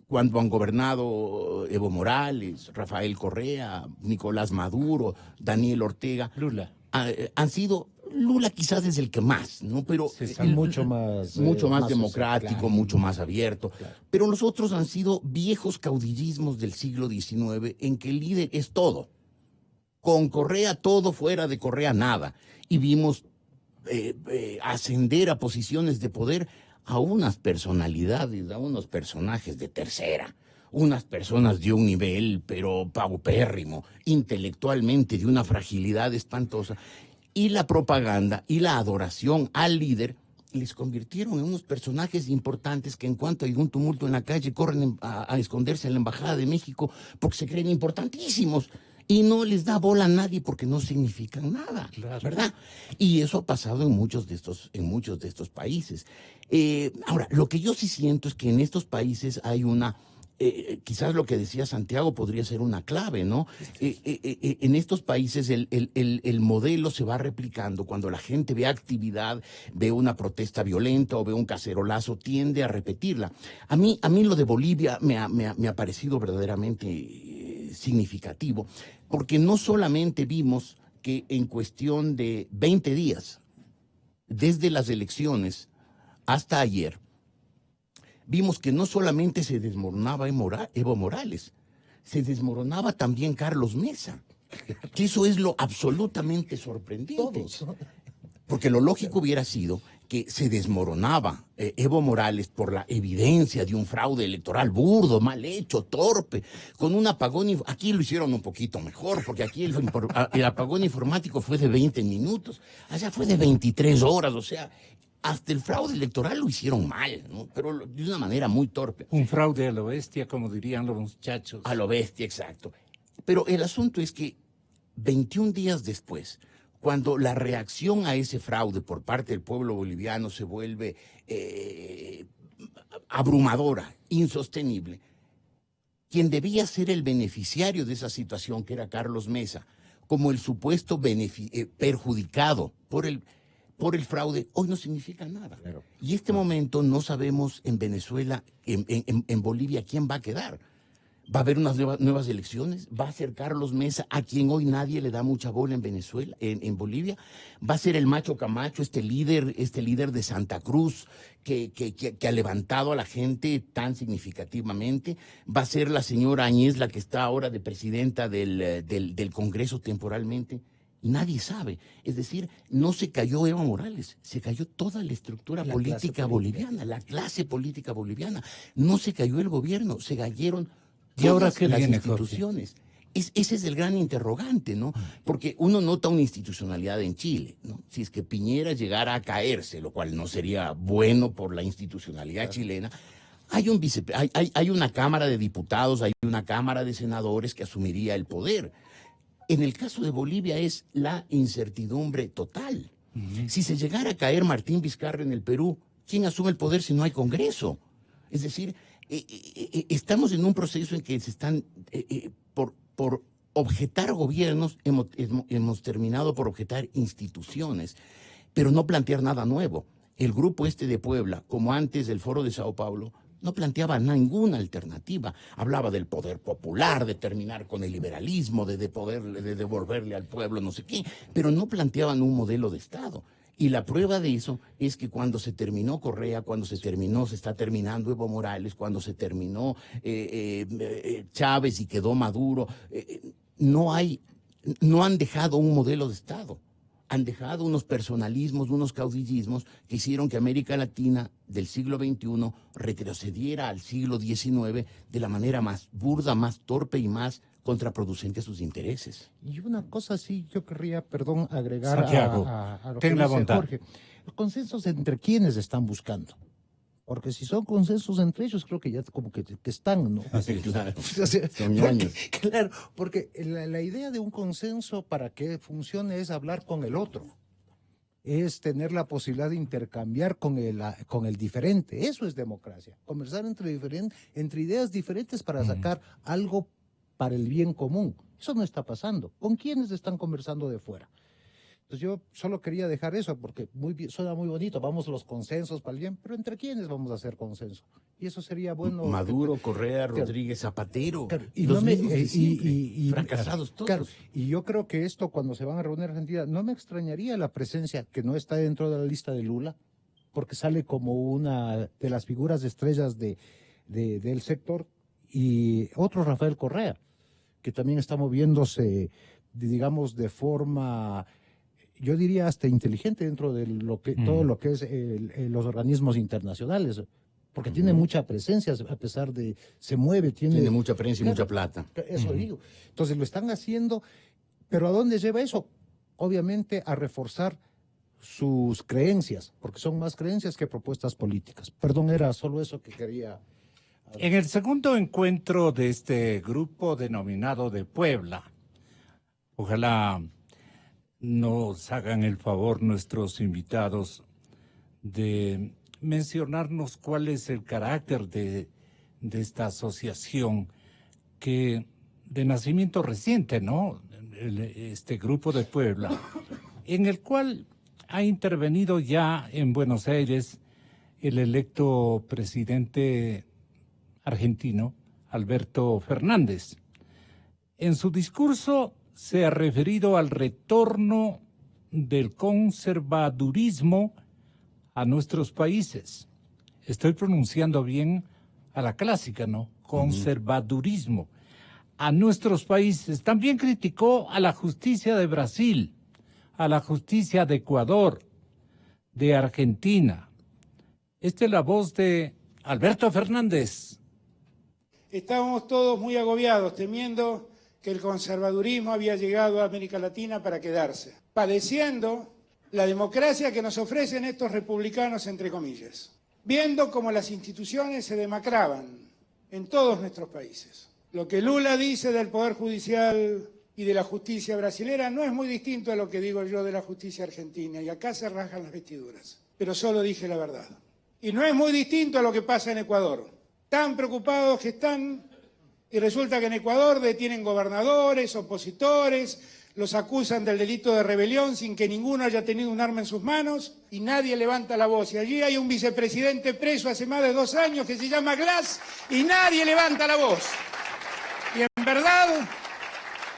cuando han gobernado Evo Morales, Rafael Correa, Nicolás Maduro, Daniel Ortega, Lula, han sido... Lula quizás es el que más, ¿no? Pero mucho más democrático, social, claro. Mucho más abierto. Claro. Pero los otros han sido viejos caudillismos del siglo XIX en que el líder es todo. Con Correa todo, fuera de Correa nada. Y vimos ascender a posiciones de poder a unas personalidades, a unos personajes de tercera. Unas personas de un nivel, pero paupérrimo, intelectualmente de una fragilidad espantosa. Y la propaganda y la adoración al líder les convirtieron en unos personajes importantes que en cuanto hay un tumulto en la calle corren a esconderse en la Embajada de México porque se creen importantísimos y no les da bola a nadie porque no significan nada, ¿verdad? Y eso ha pasado en muchos de estos países. Ahora, lo que yo sí siento es que en estos países hay una... quizás lo que decía Santiago podría ser una clave, ¿no? En estos países el modelo se va replicando. Cuando la gente ve actividad, ve una protesta violenta o ve un cacerolazo, tiende a repetirla. A mí lo de Bolivia me ha parecido verdaderamente significativo, porque no solamente vimos que en cuestión de 20 días, desde las elecciones hasta ayer, vimos que no solamente se desmoronaba Evo Morales, se desmoronaba también Carlos Mesa, que eso es lo absolutamente sorprendente. Porque lo lógico hubiera sido que se desmoronaba Evo Morales por la evidencia de un fraude electoral burdo, mal hecho, torpe, con un apagón. Aquí lo hicieron un poquito mejor, porque aquí el apagón informático fue de 20 minutos, allá fue de 23 horas, o sea... Hasta el fraude electoral lo hicieron mal, ¿no? Pero de una manera muy torpe. Un fraude a lo bestia, como dirían los muchachos. A lo bestia, exacto. Pero el asunto es que 21 días después, cuando la reacción a ese fraude por parte del pueblo boliviano se vuelve abrumadora, insostenible, quien debía ser el beneficiario de esa situación, que era Carlos Mesa, como el supuesto perjudicado por el fraude, hoy no significa nada. Claro. Y este momento no sabemos en Venezuela, en Bolivia, quién va a quedar. ¿Va a haber unas nuevas elecciones? ¿Va a ser Carlos Mesa, a quien hoy nadie le da mucha bola en Venezuela, en Bolivia? ¿Va a ser el Macho Camacho, este líder de Santa Cruz, que ha levantado a la gente tan significativamente? ¿Va a ser la señora Áñez la que está ahora de presidenta del Congreso temporalmente? Nadie sabe. Es decir, no se cayó Evo Morales, se cayó toda la estructura política boliviana, la clase política boliviana. No se cayó el gobierno, se cayeron todas las instituciones. Ese es el gran interrogante, ¿no? Porque uno nota una institucionalidad en Chile, ¿no? Si es que Piñera llegara a caerse, lo cual no sería bueno por la institucionalidad chilena, hay una Cámara de Diputados, hay una Cámara de Senadores que asumiría el poder. En el caso de Bolivia es la incertidumbre total. Si se llegara a caer Martín Vizcarra en el Perú, ¿quién asume el poder si no hay Congreso? Es decir, estamos en un proceso en que se están, por objetar gobiernos, hemos terminado por objetar instituciones, pero no plantear nada nuevo. El grupo de Puebla, como antes del Foro de Sao Paulo, no planteaba ninguna alternativa. Hablaba del poder popular, de terminar con el liberalismo, de devolverle al pueblo no sé qué, pero no planteaban un modelo de Estado. Y la prueba de eso es que cuando se terminó Correa, se está terminando Evo Morales, cuando se terminó Chávez y quedó Maduro, no han dejado un modelo de Estado. Han dejado unos personalismos, unos caudillismos que hicieron que América Latina del siglo XXI retrocediera al siglo XIX de la manera más burda, más torpe y más contraproducente a sus intereses. Y una cosa sí, yo querría, agregar a lo que ten la dice bondad. Jorge. Los consensos entre quienes están buscando. Porque si son consensos entre ellos, creo que ya como que están, ¿no? Sí, claro. Porque la idea de un consenso para que funcione es hablar con el otro. Es tener la posibilidad de intercambiar con el diferente. Eso es democracia. Conversar entre ideas diferentes para sacar algo para el bien común. Eso no está pasando. ¿Con quiénes están conversando de fuera? Entonces yo solo quería dejar eso porque suena muy bonito, vamos los consensos para el bien, pero ¿entre quiénes vamos a hacer consenso? Y eso sería bueno. Maduro, Correa, Rodríguez, Zapatero, claro, fracasados todos. Claro, y yo creo que esto cuando se van a reunir en Argentina, no me extrañaría la presencia que no está dentro de la lista de Lula, porque sale como una de las figuras estrellas del sector, y otro Rafael Correa, que también está moviéndose, digamos, de forma... yo diría hasta inteligente dentro de todo lo que es los organismos internacionales, porque tiene mucha presencia, a pesar de se mueve, tiene mucha presencia y mucha plata. Eso digo. Entonces lo están haciendo, pero ¿a dónde lleva eso? Obviamente a reforzar sus creencias, porque son más creencias que propuestas políticas. Perdón, era solo eso que quería. En el segundo encuentro de este grupo denominado de Puebla, ojalá nos hagan el favor nuestros invitados de mencionarnos cuál es el carácter de esta asociación que de nacimiento reciente, ¿no? Este grupo de Puebla, en el cual ha intervenido ya en Buenos Aires el electo presidente argentino, Alberto Fernández. En su discurso se ha referido al retorno del conservadurismo a nuestros países. Estoy pronunciando bien a la clásica, ¿no? Conservadurismo a nuestros países. También criticó a la justicia de Brasil, a la justicia de Ecuador, de Argentina. Esta es la voz de Alberto Fernández. Estábamos todos muy agobiados, temiendo que el conservadurismo había llegado a América Latina para quedarse, padeciendo la democracia que nos ofrecen estos republicanos, entre comillas, viendo cómo las instituciones se demacraban en todos nuestros países. Lo que Lula dice del Poder Judicial y de la justicia brasilera no es muy distinto a lo que digo yo de la justicia argentina, y acá se rasgan las vestiduras, pero solo dije la verdad. Y no es muy distinto a lo que pasa en Ecuador. Tan preocupados que están, y resulta que en Ecuador detienen gobernadores, opositores, los acusan del delito de rebelión sin que ninguno haya tenido un arma en sus manos y nadie levanta la voz. Y allí hay un vicepresidente preso hace más de 2 años que se llama Glass y nadie levanta la voz. Y en verdad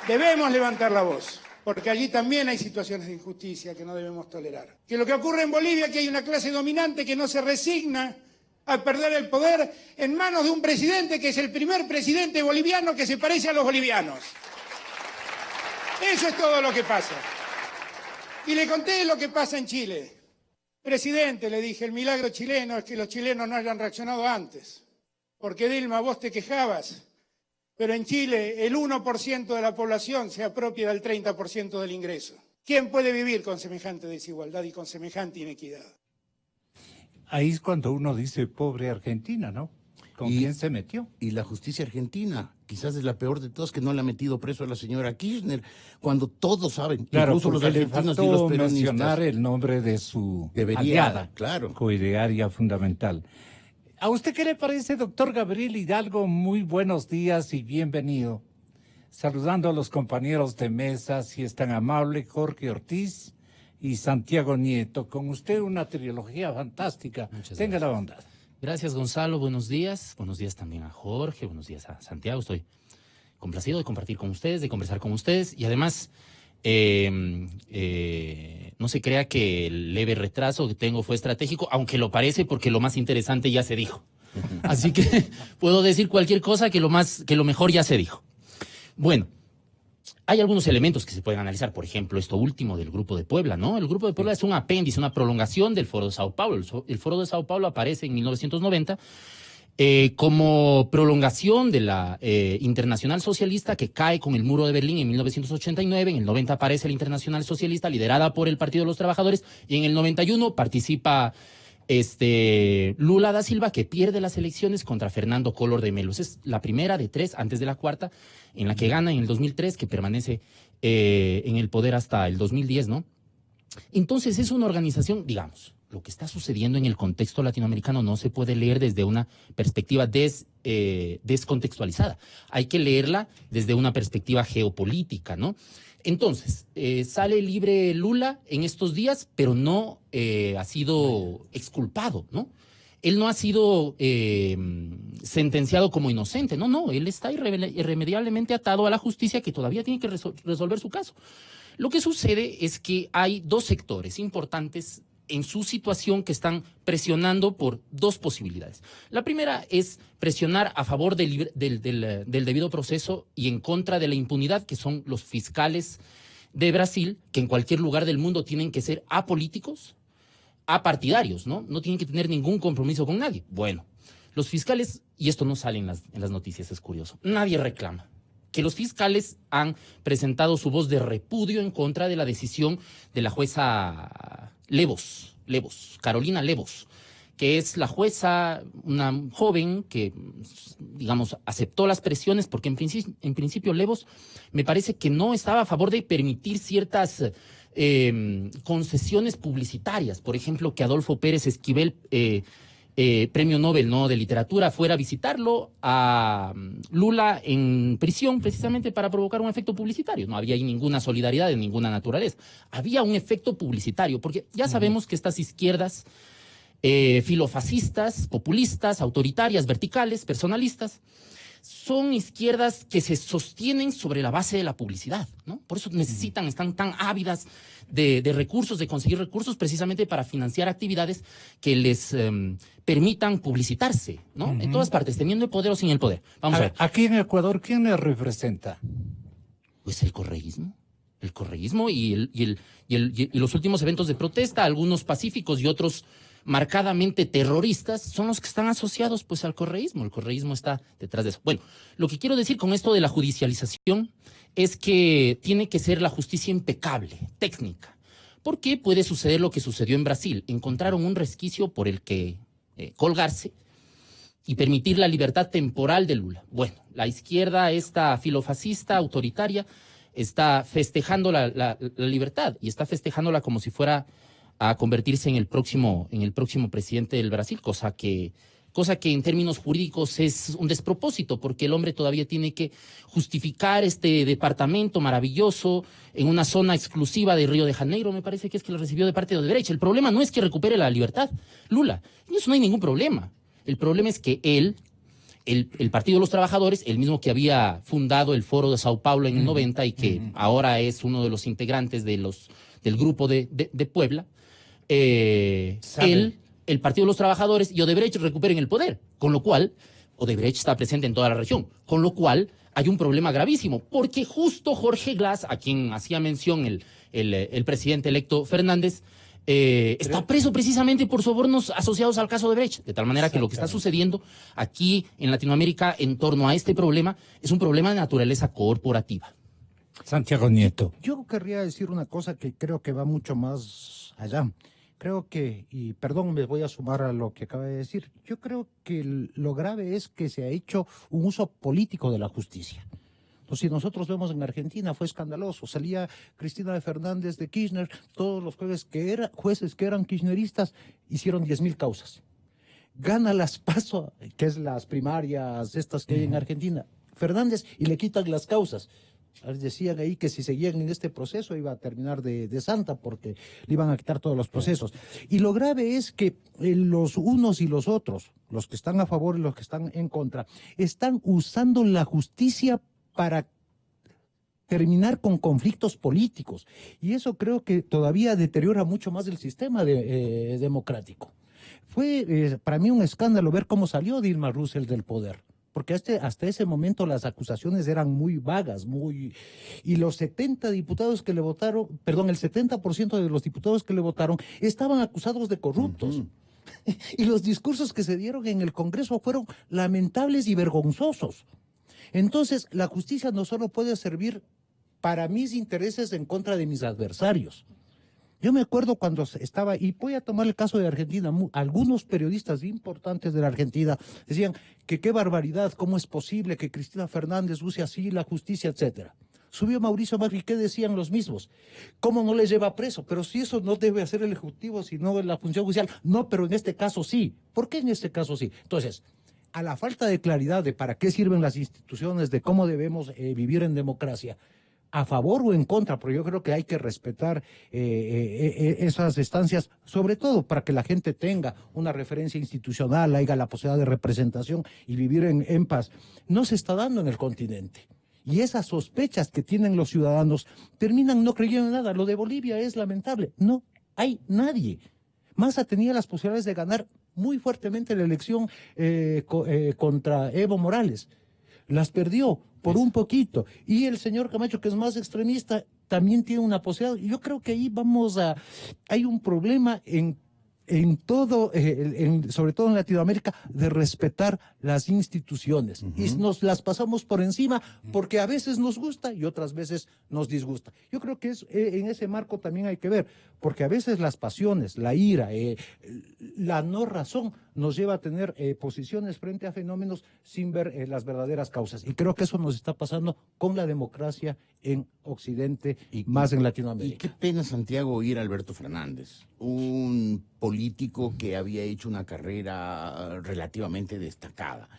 debemos levantar la voz, porque allí también hay situaciones de injusticia que no debemos tolerar. Que lo que ocurre en Bolivia, que hay una clase dominante que no se resigna a perder el poder en manos de un presidente que es el primer presidente boliviano que se parece a los bolivianos. Eso es todo lo que pasa. Y le conté lo que pasa en Chile. Presidente, le dije, el milagro chileno es que los chilenos no hayan reaccionado antes. Porque Dilma, vos te quejabas, pero en Chile el 1% de la población se apropia del 30% del ingreso. ¿Quién puede vivir con semejante desigualdad y con semejante inequidad? Ahí es cuando uno dice, pobre Argentina, ¿no? ¿Con quién se metió? Y la justicia argentina, quizás es la peor de todas, que no le ha metido preso a la señora Kirchner, cuando todos saben, claro, incluso los argentinos y los peronistas. Mencionar el nombre de su aliada, claro, coidearia fundamental. ¿A usted qué le parece, doctor Gabriel Hidalgo? Muy buenos días y bienvenido. Saludando a los compañeros de mesa, si es tan amable, Jorge Ortiz y Santiago Nieto. Con usted una trilogía fantástica. Tenga la bondad. Gracias, Gonzalo. Buenos días. Buenos días también a Jorge. Buenos días a Santiago. Estoy complacido de compartir con ustedes, de conversar con ustedes. Y además, no se crea que el leve retraso que tengo fue estratégico, aunque lo parece porque lo más interesante ya se dijo. Así que puedo decir cualquier cosa que lo mejor ya se dijo. Bueno, hay algunos elementos que se pueden analizar. Por ejemplo, esto último del Grupo de Puebla, ¿no? El Grupo de Puebla es un apéndice, una prolongación del Foro de Sao Paulo. El Foro de Sao Paulo aparece en 1990 como prolongación de la Internacional Socialista que cae con el Muro de Berlín en 1989. En el 90 aparece la Internacional Socialista liderada por el Partido de los Trabajadores y en el 91 participa Lula da Silva, que pierde las elecciones contra Fernando Collor de Mello. Es la primera de 3, antes de la cuarta, en la que gana en el 2003, que permanece en el poder hasta el 2010, ¿no? Entonces es una organización, digamos, lo que está sucediendo en el contexto latinoamericano no se puede leer desde una perspectiva descontextualizada. Hay que leerla desde una perspectiva geopolítica, ¿no? Entonces, sale libre Lula en estos días, pero no ha sido exculpado, ¿no? Él no ha sido sentenciado como inocente, no, él está irremediablemente atado a la justicia que todavía tiene que resolver su caso. Lo que sucede es que hay 2 sectores importantes en su situación que están presionando por 2 posibilidades. La primera es presionar a favor del debido proceso y en contra de la impunidad, que son los fiscales de Brasil, que en cualquier lugar del mundo tienen que ser apolíticos, apartidarios, ¿no? No tienen que tener ningún compromiso con nadie. Bueno, los fiscales, y esto no sale en las noticias, es curioso, nadie reclama. que los fiscales han presentado su voz de repudio en contra de la decisión de la jueza Levos, Carolina Levos, que es la jueza, una joven que, digamos, aceptó las presiones, porque en principio Levos me parece que no estaba a favor de permitir ciertas concesiones publicitarias. Por ejemplo, que Adolfo Pérez Esquivel, premio Nobel, ¿no?, de literatura, fuera a visitarlo a Lula en prisión precisamente para provocar un efecto publicitario. No había ahí ninguna solidaridad de ninguna naturaleza. Había un efecto publicitario, porque ya sabemos que estas izquierdas filofascistas, populistas, autoritarias, verticales, personalistas, son izquierdas que se sostienen sobre la base de la publicidad, ¿no? Por eso están tan ávidas de recursos, de conseguir recursos precisamente para financiar actividades que les permitan publicitarse, ¿no? En todas partes, teniendo el poder o sin el poder. Vamos a ver. Aquí en Ecuador, ¿quién les representa? Pues el correísmo. El correísmo y los últimos eventos de protesta, algunos pacíficos y otros marcadamente terroristas, son los que están asociados pues al correísmo. El correísmo está detrás de eso. Bueno, lo que quiero decir con esto de la judicialización es que tiene que ser la justicia impecable, técnica, porque puede suceder lo que sucedió en Brasil. Encontraron un resquicio por el que colgarse y permitir la libertad temporal de Lula. Bueno, la izquierda, esta filofascista, autoritaria, está festejando la libertad y está festejándola como si fuera a convertirse en el próximo presidente del Brasil, cosa que en términos jurídicos es un despropósito, porque el hombre todavía tiene que justificar este departamento maravilloso en una zona exclusiva de Río de Janeiro, me parece que es que lo recibió de parte de Odebrecht. El problema no es que recupere la libertad, Lula, en eso no hay ningún problema. El problema es que el Partido de los Trabajadores, el mismo que había fundado el Foro de Sao Paulo en el 90 y que ahora es uno de los integrantes del grupo de Puebla, el Partido de los Trabajadores y Odebrecht recuperen el poder, con lo cual Odebrecht está presente en toda la región, con lo cual hay un problema gravísimo, porque justo Jorge Glass, a quien hacía mención el presidente electo Fernández, está preso precisamente por sobornos asociados al caso Odebrecht, de tal manera que lo que está sucediendo aquí en Latinoamérica en torno a este problema es un problema de naturaleza corporativa. Santiago Nieto. Yo querría decir una cosa que creo que va mucho más allá. Creo que, y perdón, me voy a sumar a lo que acaba de decir, yo creo que lo grave es que se ha hecho un uso político de la justicia. Entonces, si nosotros vemos en Argentina, fue escandaloso. Salía Cristina de Fernández de Kirchner, todos los jueces que eran kirchneristas hicieron 10.000 causas. Gana las PASO, que es las primarias estas que hay en Argentina, Fernández, y le quitan las causas. Decían ahí que si seguían en este proceso iba a terminar de santa porque le iban a quitar todos los procesos. Y lo grave es que los unos y los otros, los que están a favor y los que están en contra, están usando la justicia para terminar con conflictos políticos. Y eso creo que todavía deteriora mucho más el sistema democrático. Fue para mí un escándalo ver cómo salió Dilma Rousseff del poder. Porque hasta ese momento las acusaciones eran muy vagas, y los 70 diputados que le votaron, perdón, el 70% de los diputados que le votaron estaban acusados de corruptos. Y los discursos que se dieron en el Congreso fueron lamentables y vergonzosos. Entonces, la justicia no solo puede servir para mis intereses en contra de mis adversarios. Yo me acuerdo cuando estaba, y voy a tomar el caso de Argentina, algunos periodistas importantes de la Argentina decían que qué barbaridad, cómo es posible que Cristina Fernández use así la justicia, etcétera. Subió Mauricio Macri, ¿qué decían los mismos? ¿Cómo no le lleva preso? Pero si eso no debe hacer el Ejecutivo, sino la función judicial. No, pero en este caso sí. ¿Por qué en este caso sí? Entonces, a la falta de claridad de para qué sirven las instituciones, de cómo debemos vivir en democracia, a favor o en contra, pero yo creo que hay que respetar esas instancias, sobre todo para que la gente tenga una referencia institucional, haya la posibilidad de representación y vivir en paz. No se está dando en el continente. Y esas sospechas que tienen los ciudadanos terminan no creyendo en nada. Lo de Bolivia es lamentable. No hay nadie. Massa tenía las posibilidades de ganar muy fuertemente la elección contra Evo Morales. Las perdió por un poquito. Y el señor Camacho, que es más extremista, también tiene una posibilidad. Yo creo que ahí hay un problema en en todo, sobre todo en Latinoamérica, de respetar las instituciones. Y nos las pasamos por encima porque a veces nos gusta y otras veces nos disgusta. Yo creo que en ese marco también hay que ver, porque a veces las pasiones, la ira, la no razón nos lleva a tener posiciones frente a fenómenos sin ver las verdaderas causas. Y creo que eso nos está pasando con la democracia en Occidente y más en Latinoamérica. Y qué pena, Santiago, oír a Alberto Fernández, un político que había hecho una carrera relativamente destacada,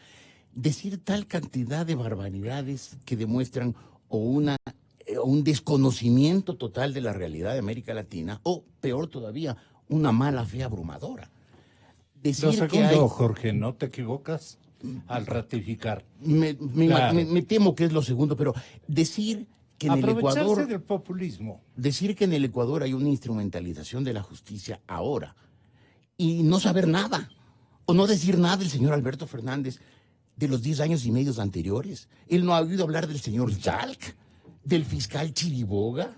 decir tal cantidad de barbaridades que demuestran un desconocimiento total de la realidad de América Latina, o peor todavía, una mala fe abrumadora. Decir lo segundo, Jorge, no te equivocas al ratificar. Me temo que es lo segundo, pero decir que en el Ecuador, del populismo. Decir que en el Ecuador hay una instrumentalización de la justicia ahora y no saber nada, o no decir nada del señor Alberto Fernández de los 10 años y medio anteriores. Él no ha oído hablar del señor Yalc, del fiscal Chiriboga,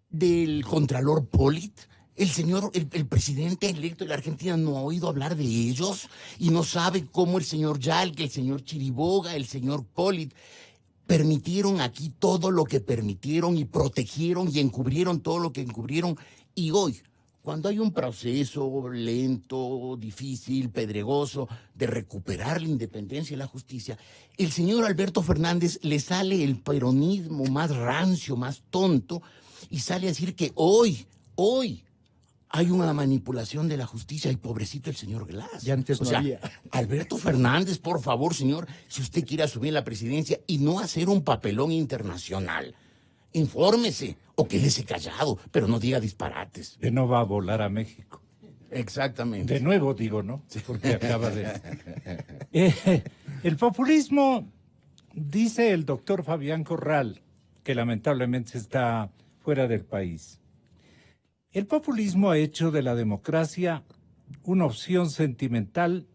del contralor Polit. El presidente electo de la Argentina no ha oído hablar de ellos y no sabe cómo el señor Yalc, el señor Chiriboga, el señor Polit permitieron aquí todo lo que permitieron y protegieron y encubrieron todo lo que encubrieron. Y hoy, cuando hay un proceso lento, difícil, pedregoso de recuperar la independencia y la justicia, el señor Alberto Fernández le sale el peronismo más rancio, más tonto, y sale a decir que hoy hay una manipulación de la justicia y pobrecito el señor Glass. Y antes no había. Alberto Fernández, por favor, señor, si usted quiere asumir la presidencia y no hacer un papelón internacional, infórmese o quédese callado, pero no diga disparates. Que no va a volar a México. Exactamente. De nuevo digo, ¿no? Porque acaba de... el populismo, dice el doctor Fabián Corral, que lamentablemente está fuera del país. El populismo ha hecho de la democracia una opción sentimental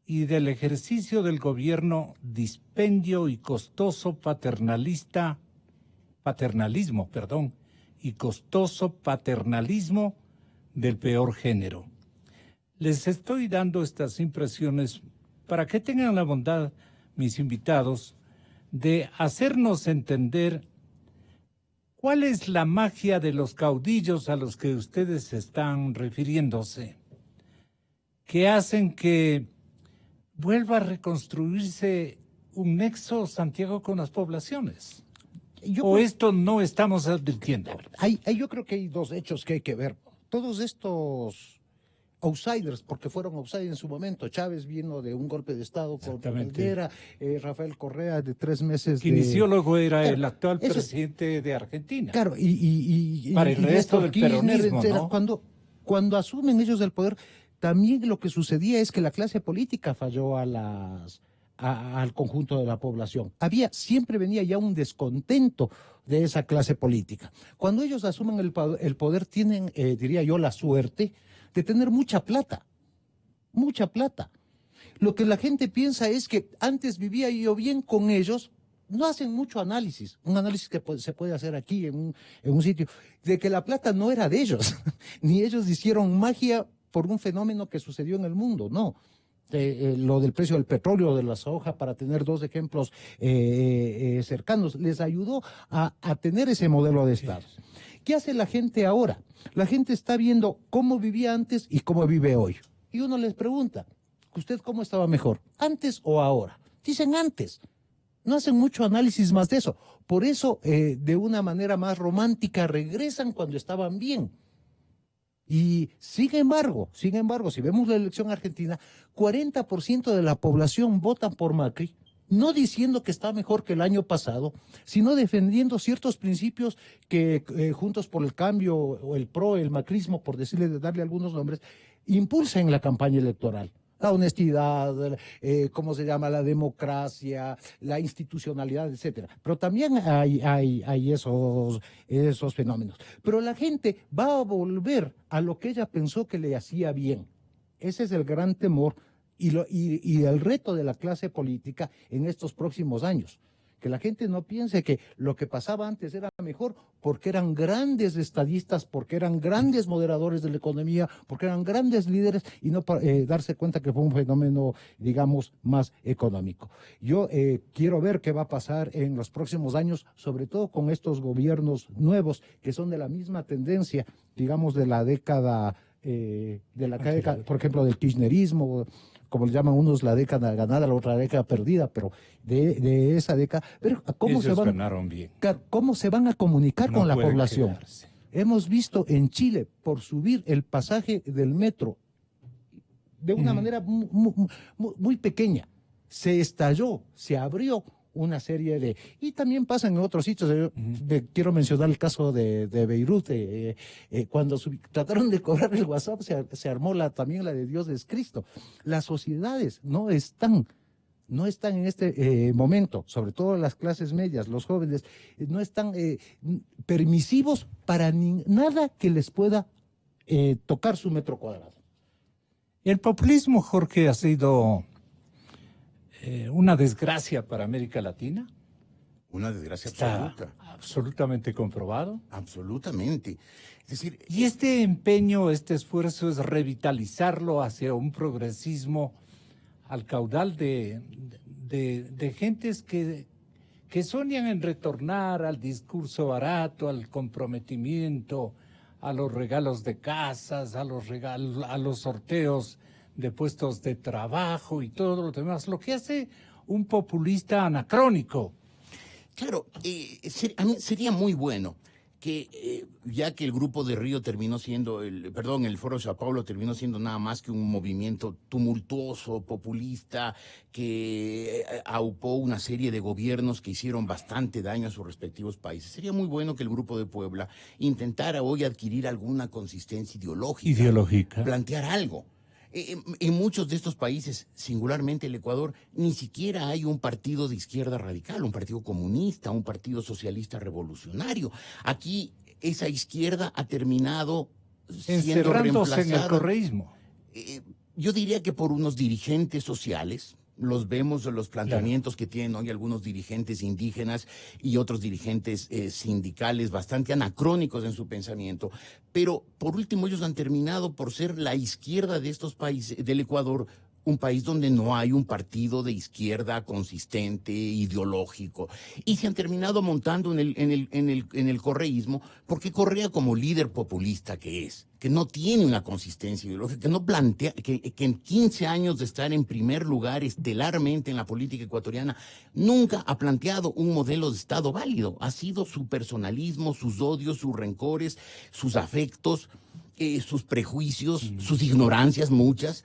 y del ejercicio del gobierno dispendio y costoso paternalismo del peor género. Les estoy dando estas impresiones para que tengan la bondad, mis invitados, de hacernos entender ¿cuál es la magia de los caudillos a los que ustedes están refiriéndose? ¿Qué hacen que vuelva a reconstruirse un nexo, Santiago, con las poblaciones? ¿O esto no estamos advirtiendo? Yo creo que hay dos hechos que hay que ver. Todos estos outsiders, porque fueron outsiders en su momento. Chávez vino de un golpe de Estado con Caldera, Rafael Correa de 3 meses. Kinesiólogo era el actual presidente de Argentina. Claro, para el resto del peronismo, ¿no? Cuando asumen ellos el poder, también lo que sucedía es que la clase política falló al conjunto de la población. Siempre venía ya un descontento de esa clase política. Cuando ellos asumen el poder, tienen, diría yo, la suerte de tener mucha plata. Lo que la gente piensa es que antes vivía yo bien con ellos, no hacen mucho análisis, un análisis que se puede hacer aquí en un sitio, de que la plata no era de ellos, ni ellos hicieron magia por un fenómeno que sucedió en el mundo, no. Lo del precio del petróleo, de la soja, para tener 2 ejemplos cercanos, les ayudó a tener ese modelo de Estado. ¿Qué hace la gente ahora? La gente está viendo cómo vivía antes y cómo vive hoy. Y uno les pregunta, ¿usted cómo estaba mejor? ¿Antes o ahora? Dicen antes. No hacen mucho análisis más de eso. Por eso, de una manera más romántica, regresan cuando estaban bien. Y sin embargo, si vemos la elección argentina, 40% de la población vota por Macri, no diciendo que está mejor que el año pasado, sino defendiendo ciertos principios que Juntos por el Cambio, o el PRO, el macrismo, por darle algunos nombres, impulsa en la campaña electoral. La honestidad, la democracia, la institucionalidad, etcétera. Pero también hay esos fenómenos. Pero la gente va a volver a lo que ella pensó que le hacía bien. Ese es el gran temor y el reto de la clase política en estos próximos años, que la gente no piense que lo que pasaba antes era mejor porque eran grandes estadistas, porque eran grandes moderadores de la economía, porque eran grandes líderes y no darse cuenta que fue un fenómeno, digamos, más económico. Yo quiero ver qué va a pasar en los próximos años, sobre todo con estos gobiernos nuevos que son de la misma tendencia, digamos, de la década, por ejemplo, del kirchnerismo, como le llaman unos, la década ganada, la otra década perdida, pero de esa década. Pero ¿cómo ganaron bien. ¿Cómo se van a comunicar con la población? Quedarse. Hemos visto en Chile, por subir el pasaje del metro de una manera muy pequeña, se estalló, se abrió una serie de... Y también pasa en otros sitios. Quiero mencionar el caso de Beirut. Cuando trataron de cobrar el WhatsApp, se armó también la de Dios es Cristo. Las sociedades no están en este momento, sobre todo las clases medias, los jóvenes, no están permisivos para nada que les pueda tocar su metro cuadrado. El populismo, Jorge, ha sido una desgracia para América Latina. Una desgracia Está absoluta. absolutamente comprobado. Absolutamente. Es decir, Y este empeño, este esfuerzo es revitalizarlo hacia un progresismo al caudal de gentes que soñan en retornar al discurso barato, al comprometimiento, a los regalos de casas, a los sorteos de puestos de trabajo y todo lo demás, lo que hace un populista anacrónico. claro, a mí sería muy bueno que, ya que el grupo de Río terminó siendo, el Foro de Sao Paulo terminó siendo nada más que un movimiento tumultuoso, populista, que aupó una serie de gobiernos que hicieron bastante daño a sus respectivos países. Sería muy bueno que el grupo de Puebla intentara hoy adquirir alguna consistencia ideológica. Plantear algo. En muchos de estos países, singularmente el Ecuador, ni siquiera hay un partido de izquierda radical, un partido comunista, un partido socialista revolucionario. Aquí esa izquierda ha terminado siendo reemplazada en el correísmo. Yo diría que por unos dirigentes sociales. Los vemos en los planteamientos que tienen hoy algunos dirigentes indígenas y otros dirigentes sindicales bastante anacrónicos en su pensamiento. Pero por último ellos han terminado por ser la izquierda de estos países, del Ecuador, un país donde no hay un partido de izquierda consistente, ideológico. Y se han terminado montando en el correísmo, porque Correa, como líder populista que es, que no tiene una consistencia ideológica, que no plantea, que en 15 años de estar en primer lugar estelarmente en la política ecuatoriana, nunca ha planteado un modelo de Estado válido. Ha sido su personalismo, sus odios, sus rencores, sus afectos, sus prejuicios, sus ignorancias muchas.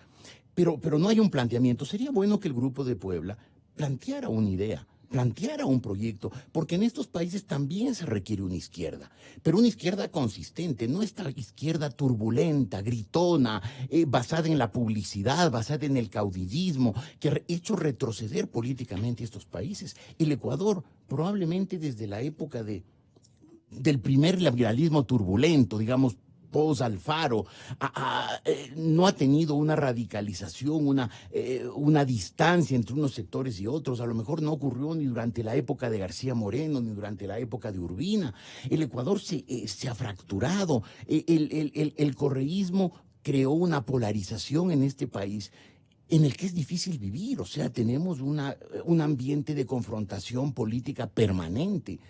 Pero no hay un planteamiento. Sería bueno que el Grupo de Puebla planteara una idea, planteara un proyecto, porque en estos países también se requiere una izquierda, pero una izquierda consistente, no esta izquierda turbulenta, gritona, basada en la publicidad, basada en el caudillismo, que ha hecho retroceder políticamente estos países. El Ecuador, probablemente desde la época del primer liberalismo turbulento, digamos, post-Alfaro, no ha tenido una radicalización, una distancia entre unos sectores y otros. A lo mejor no ocurrió ni durante la época de García Moreno, ni durante la época de Urbina. El Ecuador se ha fracturado. El correísmo creó una polarización en este país en el que es difícil vivir. O sea, tenemos un ambiente de confrontación política permanente,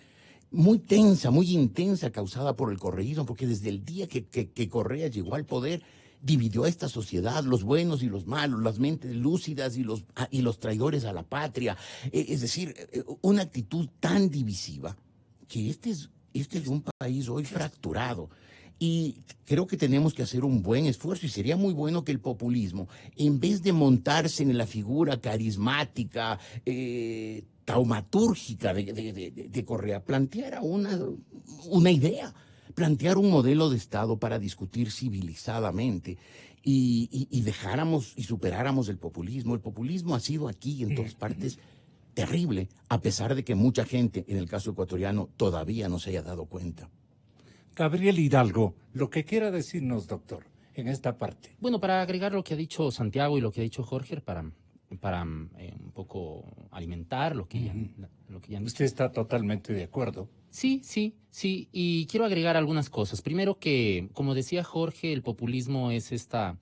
muy tensa, muy intensa, causada por el correísmo, porque desde el día que Correa llegó al poder, dividió a esta sociedad, los buenos y los malos, las mentes lúcidas y los traidores a la patria. Es decir, una actitud tan divisiva que este es un país hoy fracturado. Y creo que tenemos que hacer un buen esfuerzo, y sería muy bueno que el populismo, en vez de montarse en la figura carismática, taumatúrgica de Correa, planteara una idea, plantear un modelo de Estado para discutir civilizadamente y dejáramos y superáramos el populismo. El populismo ha sido aquí en todas partes terrible, a pesar de que mucha gente, en el caso ecuatoriano, todavía no se haya dado cuenta. Gabriel Hidalgo, lo que quiera decirnos, doctor, en esta parte. Bueno, para agregar lo que ha dicho Santiago y lo que ha dicho Jorge, para un poco alimentar lo que ya han dicho. Usted está totalmente de acuerdo. Sí, y quiero agregar algunas cosas. Primero que, como decía Jorge, el populismo es esta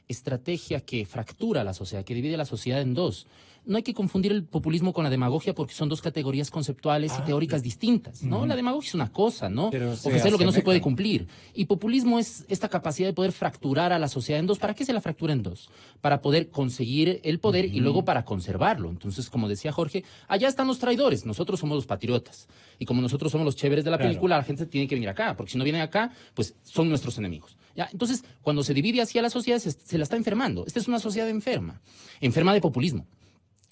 estrategia que fractura la sociedad, que divide la sociedad en dos. No hay que confundir el populismo con la demagogia porque son dos categorías conceptuales y teóricas distintas, ¿no? La demagogia es una cosa, ¿no? Ofrecer lo que no se puede cumplir. Y populismo es esta capacidad de poder fracturar a la sociedad en dos. ¿Para qué se la fractura en dos? Para poder conseguir el poder y luego para conservarlo. Entonces, como decía Jorge, allá están los traidores, nosotros somos los patriotas. Y como nosotros somos los chéveres de la película, la gente tiene que venir acá, porque si no vienen acá, pues son nuestros enemigos. ¿Ya? Entonces, cuando se divide así a la sociedad, se la está enfermando. Esta es una sociedad enferma de populismo.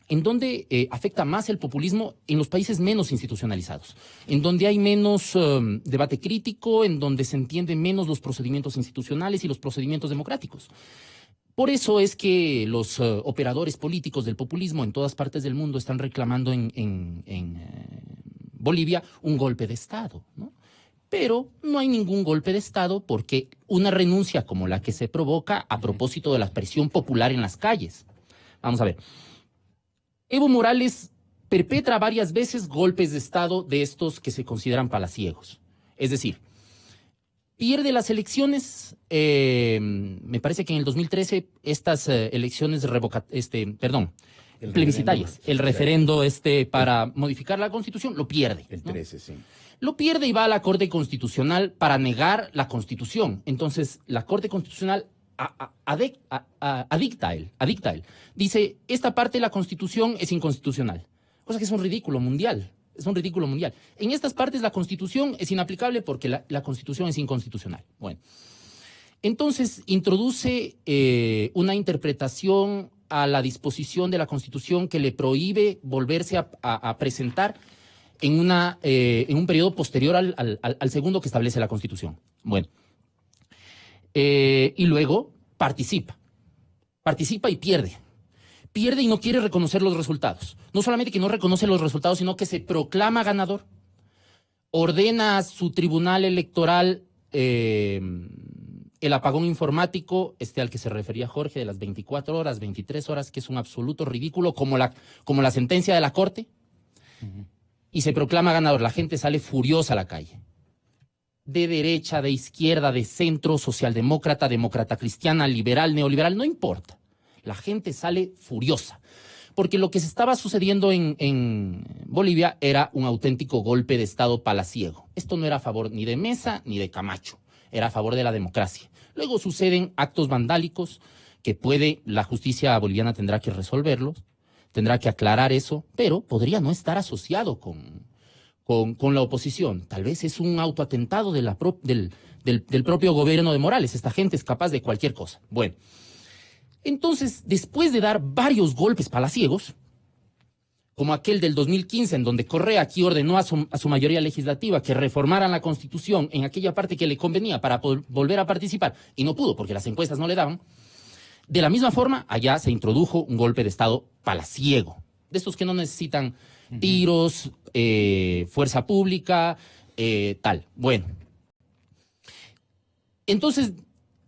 ¿En dónde afecta más el populismo? En los países menos institucionalizados, en donde hay menos debate crítico, en donde se entienden menos los procedimientos institucionales y los procedimientos democráticos. Por eso es que los operadores políticos del populismo en todas partes del mundo están reclamando en Bolivia un golpe de Estado, ¿no? Pero no hay ningún golpe de Estado porque una renuncia como la que se provoca a propósito de la presión popular en las calles. Vamos a ver. Evo Morales perpetra varias veces golpes de Estado de estos que se consideran palaciegos. Es decir, pierde las elecciones, me parece que en el 2013 estas elecciones plebiscitarias, el referendo para modificar la Constitución, lo pierde. El 13, ¿no? Sí. Lo pierde y va a la Corte Constitucional para negar la Constitución. Entonces, la Corte Constitucional adicta él. Dice, esta parte de la Constitución es inconstitucional. Cosa que es un ridículo mundial. En estas partes la Constitución es inaplicable porque la Constitución es inconstitucional. Bueno, entonces introduce una interpretación a la disposición de la Constitución que le prohíbe volverse a presentar en un periodo posterior al segundo que establece la Constitución. Bueno. Y luego participa y pierde y no quiere reconocer los resultados. No solamente que no reconoce los resultados, sino que se proclama ganador. Ordena a su tribunal electoral el apagón informático, al que se refería Jorge, de las 24 horas, 23 horas, que es un absoluto ridículo, como la sentencia de la Corte, y se proclama ganador. La gente sale furiosa a la calle. De derecha, de izquierda, de centro, socialdemócrata, demócrata cristiana, liberal, neoliberal, no importa. La gente sale furiosa, porque lo que se estaba sucediendo en Bolivia era un auténtico golpe de Estado palaciego. Esto no era a favor ni de Mesa ni de Camacho, era a favor de la democracia. Luego suceden actos vandálicos que la justicia boliviana tendrá que resolverlos, tendrá que aclarar eso, pero podría no estar asociado con la oposición. Tal vez es un autoatentado del propio gobierno de Morales. Esta gente es capaz de cualquier cosa. Bueno, entonces, después de dar varios golpes palaciegos, como aquel del 2015, en donde Correa aquí ordenó a su mayoría legislativa que reformaran la Constitución en aquella parte que le convenía para volver a participar, y no pudo porque las encuestas no le daban, de la misma forma, allá se introdujo un golpe de Estado palaciego, de estos que no necesitan tiros, fuerza pública, tal. Bueno. Entonces,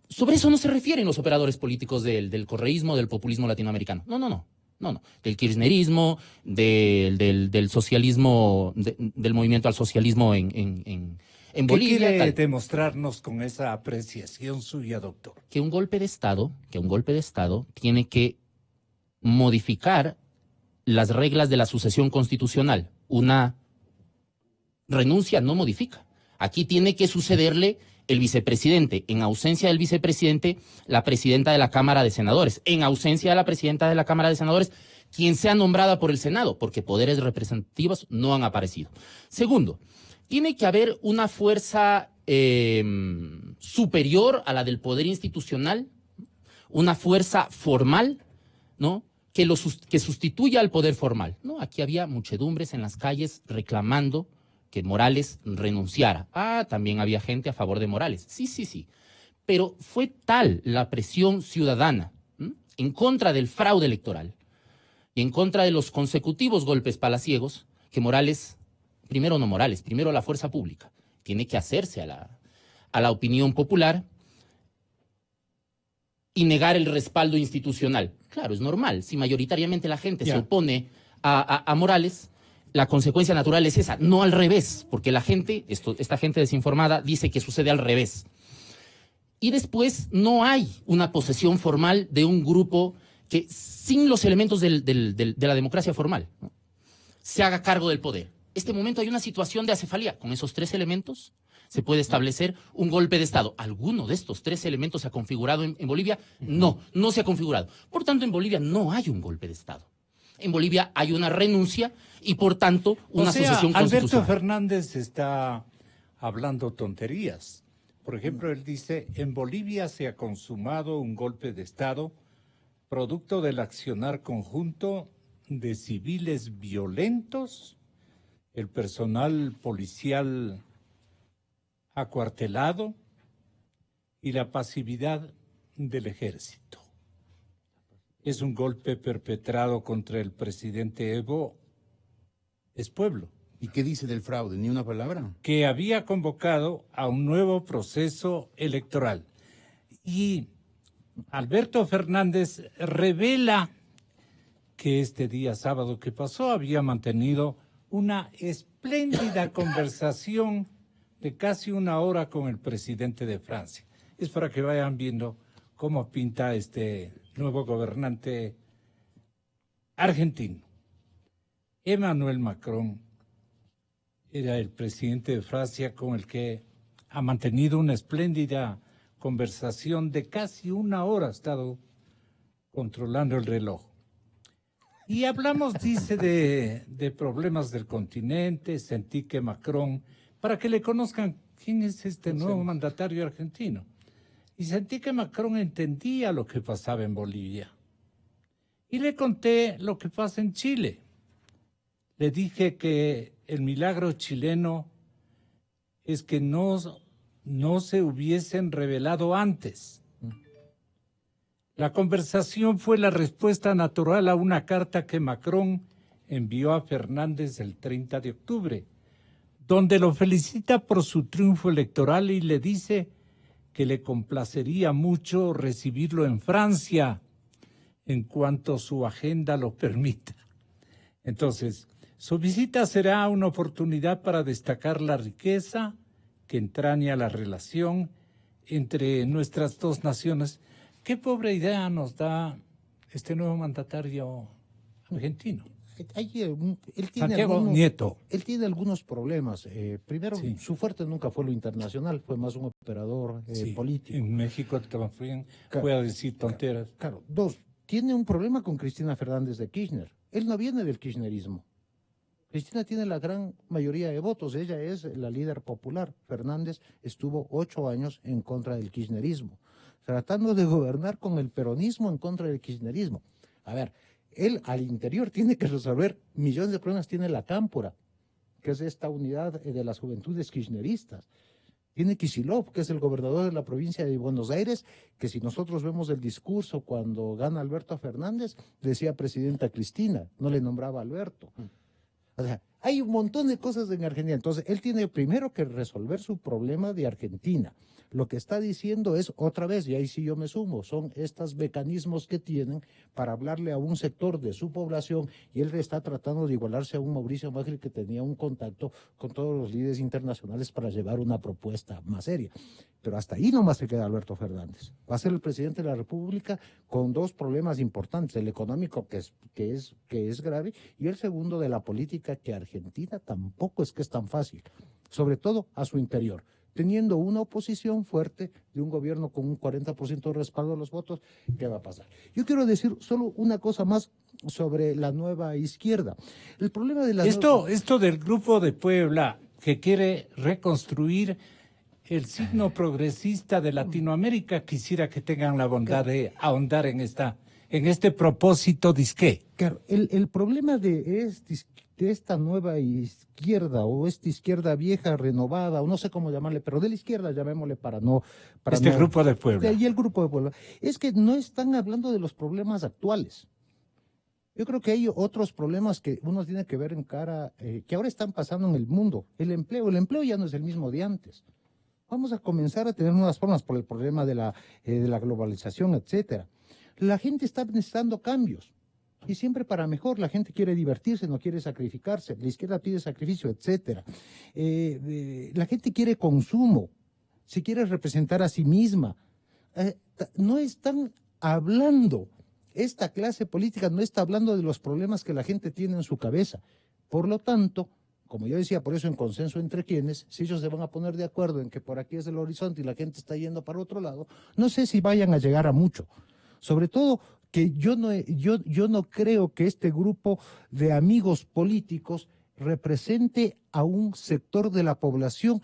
sobre eso no se refieren los operadores políticos del correísmo, del populismo latinoamericano. No. Del kirchnerismo, del socialismo, del movimiento al socialismo en Bolivia. ¿Qué quiere demostrarnos con esa apreciación suya, doctor? Que un golpe de Estado tiene que modificar las reglas de la sucesión constitucional. Una renuncia no modifica. Aquí tiene que sucederle el vicepresidente. En ausencia del vicepresidente, la presidenta de la Cámara de Senadores. En ausencia de la presidenta de la Cámara de Senadores, quien sea nombrada por el Senado, porque poderes representativos no han aparecido. Segundo, tiene que haber una fuerza superior a la del poder institucional, una fuerza formal, ¿no?, que sustituya al poder formal, ¿no? Aquí había muchedumbres en las calles reclamando que Morales renunciara. También había gente a favor de Morales. Sí. Pero fue tal la presión ciudadana en contra del fraude electoral y en contra de los consecutivos golpes palaciegos que primero la fuerza pública tiene que hacerse a la opinión popular, y negar el respaldo institucional. Claro, es normal. Si mayoritariamente la gente se opone a Morales, la consecuencia natural es esa, no al revés, porque la gente, esta gente desinformada, dice que sucede al revés. Y después no hay una posesión formal de un grupo que, sin los elementos de la democracia formal, ¿no?, se haga cargo del poder. En este momento hay una situación de acefalía. Con esos 3 elementos se puede establecer un golpe de Estado. ¿Alguno de estos 3 elementos se ha configurado en Bolivia? No, no se ha configurado. Por tanto, en Bolivia no hay un golpe de Estado. En Bolivia hay una renuncia y, por tanto, una sucesión constitucional. Alberto Fernández está hablando tonterías. Por ejemplo, él dice, en Bolivia se ha consumado un golpe de Estado producto del accionar conjunto de civiles violentos, el personal policial acuartelado y la pasividad del ejército. Es un golpe perpetrado contra el presidente Evo Pueblo. ¿Y qué dice del fraude? ¿Ni una palabra? Que había convocado a un nuevo proceso electoral. Y Alberto Fernández revela que este día sábado que pasó había mantenido una espléndida conversación de casi 1 hora con el presidente de Francia. Es para que vayan viendo cómo pinta este nuevo gobernante argentino. Emmanuel Macron era el presidente de Francia con el que ha mantenido una espléndida conversación de casi 1 hora, ha estado controlando el reloj. Y hablamos, dice, de problemas del continente. Sentí que Macron, para que le conozcan quién es este nuevo mandatario argentino, y sentí que Macron entendía lo que pasaba en Bolivia. Y le conté lo que pasa en Chile. Le dije que el milagro chileno es que no se hubiesen revelado antes. La conversación fue la respuesta natural a una carta que Macron envió a Fernández el 30 de octubre, donde lo felicita por su triunfo electoral y le dice que le complacería mucho recibirlo en Francia en cuanto su agenda lo permita. Entonces, su visita será una oportunidad para destacar la riqueza que entraña la relación entre nuestras 2 naciones. Qué pobre idea nos da este nuevo mandatario argentino. Santiago Nieto. Él tiene algunos problemas. Primero, su fuerte nunca fue lo internacional, fue más un operador político. En México también fue a decir tonteras. Claro. 2, tiene un problema con Cristina Fernández de Kirchner. Él no viene del kirchnerismo. Cristina tiene la gran mayoría de votos, ella es la líder popular. Fernández estuvo 8 años en contra del kirchnerismo, tratando de gobernar con el peronismo en contra del kirchnerismo. A ver, él al interior tiene que resolver millones de problemas. Tiene la Cámpora, que es esta unidad de las juventudes kirchneristas. Tiene Kicillof, que es el gobernador de la provincia de Buenos Aires, que si nosotros vemos el discurso cuando gana Alberto Fernández, decía presidenta Cristina, no le nombraba Alberto. O sea, hay un montón de cosas en Argentina. Entonces, él tiene primero que resolver su problema de Argentina. Lo que está diciendo es, otra vez, y ahí sí yo me sumo, son estos mecanismos que tienen para hablarle a un sector de su población, y él está tratando de igualarse a un Mauricio Macri que tenía un contacto con todos los líderes internacionales para llevar una propuesta más seria. Pero hasta ahí nomás se queda Alberto Fernández. Va a ser el presidente de la República con 2 problemas importantes, el económico que es grave, y el segundo de la política, que Argentina tampoco es que es tan fácil, sobre todo a su interior. Teniendo una oposición fuerte de un gobierno con un 40% de respaldo a los votos, ¿qué va a pasar? Yo quiero decir solo una cosa más sobre la nueva izquierda. El problema de la Esto del Grupo de Puebla, que quiere reconstruir el signo progresista de Latinoamérica, quisiera que tengan la bondad de ahondar en este propósito disque. Claro, el problema de esta nueva izquierda, o esta izquierda vieja renovada, o no sé cómo llamarle, pero de la izquierda llamémosle para no... Grupo de Puebla. Y el Grupo de Puebla. Es que no están hablando de los problemas actuales. Yo creo que hay otros problemas que uno tiene que ver en cara, que ahora están pasando en el mundo. El empleo ya no es el mismo de antes. vamos a comenzar a tener nuevas formas por el problema de la globalización, etcétera. La gente está necesitando cambios. Y siempre para mejor, la gente quiere divertirse, no quiere sacrificarse, la izquierda pide sacrificio, etcétera. La gente quiere consumo, se quiere representar a sí misma. No están hablando, esta clase política no está hablando de los problemas que la gente tiene en su cabeza. Por lo tanto, como yo decía, por eso en consenso entre quienes, si ellos se van a poner de acuerdo en que por aquí es el horizonte y la gente está yendo para otro lado, no sé si vayan a llegar a mucho. Sobre todo que yo no creo que este grupo de amigos políticos represente a un sector de la población,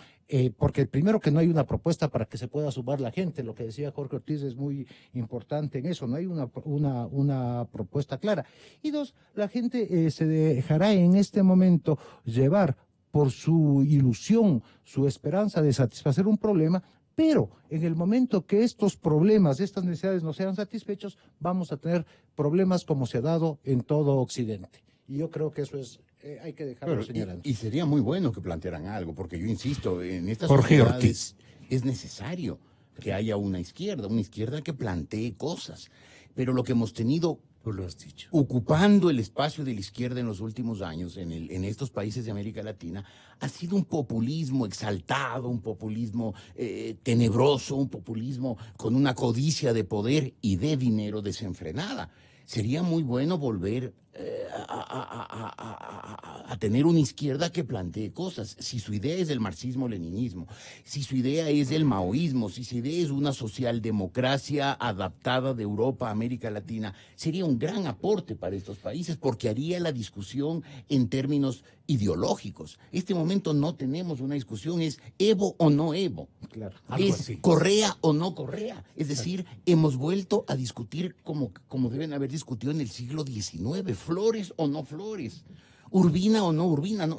porque primero que no hay una propuesta para que se pueda sumar la gente, lo que decía Jorge Ortiz es muy importante en eso, no hay una propuesta clara. Y dos, la gente se dejará en este momento llevar por su ilusión, su esperanza de satisfacer un problema, pero en el momento que estos problemas, estas necesidades no sean satisfechos, vamos a tener problemas como se ha dado en todo Occidente. Y yo creo que eso es, hay que dejarlo señalando. Y sería muy bueno que plantearan algo, porque yo insisto, en estas Jorge sociedades es necesario que haya una izquierda que plantee cosas. Pero lo que hemos tenido, tú lo has dicho, ocupando el espacio de la izquierda en los últimos años en estos países de América Latina, ha sido un populismo exaltado, un populismo tenebroso, un populismo con una codicia de poder y de dinero desenfrenada. Sería muy bueno volver a tener una izquierda que plantee cosas. Si su idea es el marxismo-leninismo, si su idea es el maoísmo, si su idea es una socialdemocracia adaptada de Europa a América Latina, sería un gran aporte para estos países porque haría la discusión en términos ideológicos. Este momento no tenemos una discusión, es Evo o no Evo, Claro, es Correa o no Correa. Es decir, hemos vuelto a discutir como deben haber discutido en el siglo XIX, Flores o no Flores, Urbina o no Urbina. No,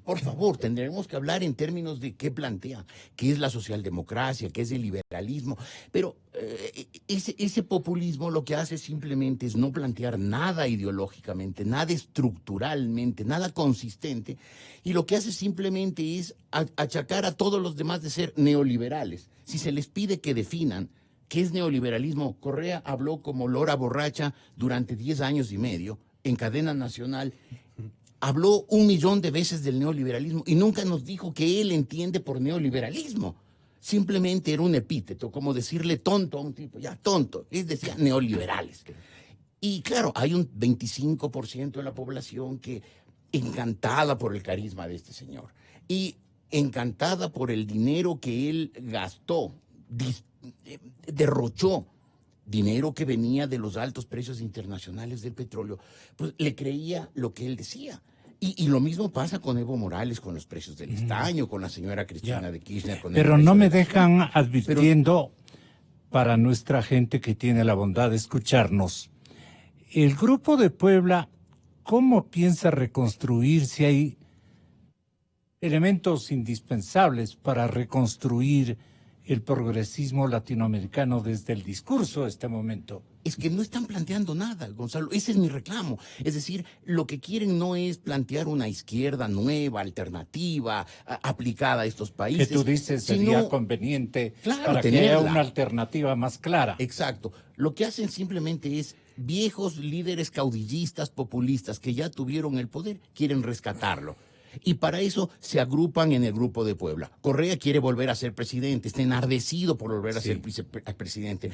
por favor, tendremos que hablar en términos de qué plantea, qué es la socialdemocracia, qué es el liberalismo, pero ese populismo lo que hace simplemente es no plantear nada ideológicamente, nada estructuralmente, nada consistente, y lo que hace simplemente es achacar a todos los demás de ser neoliberales. Si se les pide que definan qué es neoliberalismo, Correa habló como lora borracha durante 10 años y medio en cadena nacional, habló 1 millón de veces del neoliberalismo y nunca nos dijo que él entiende por neoliberalismo. Simplemente era un epíteto, como decirle tonto a un tipo, ya tonto, él decía neoliberales. Y claro, hay un 25% de la población que encantada por el carisma de este señor y encantada por el dinero que él gastó, derrochó, dinero que venía de los altos precios internacionales del petróleo, pues le creía lo que él decía. Y lo mismo pasa con Evo Morales, con los precios del estaño, con la señora Cristina de Kirchner. Con pero no me dejan advirtiendo para nuestra gente que tiene la bondad de escucharnos. El Grupo de Puebla, ¿cómo piensa reconstruir si hay elementos indispensables para reconstruir el progresismo latinoamericano desde el discurso de este momento? Es que no están planteando nada, Gonzalo. Ese es mi reclamo. Es decir, lo que quieren no es plantear una izquierda nueva, alternativa, aplicada a estos países. Que tú dices sería conveniente, claro, para que haya una alternativa más clara. Exacto. Lo que hacen simplemente es viejos líderes caudillistas, populistas, que ya tuvieron el poder, quieren rescatarlo. Y para eso se agrupan en el Grupo de Puebla. Correa quiere volver a ser presidente, está enardecido por volver a ser presidente.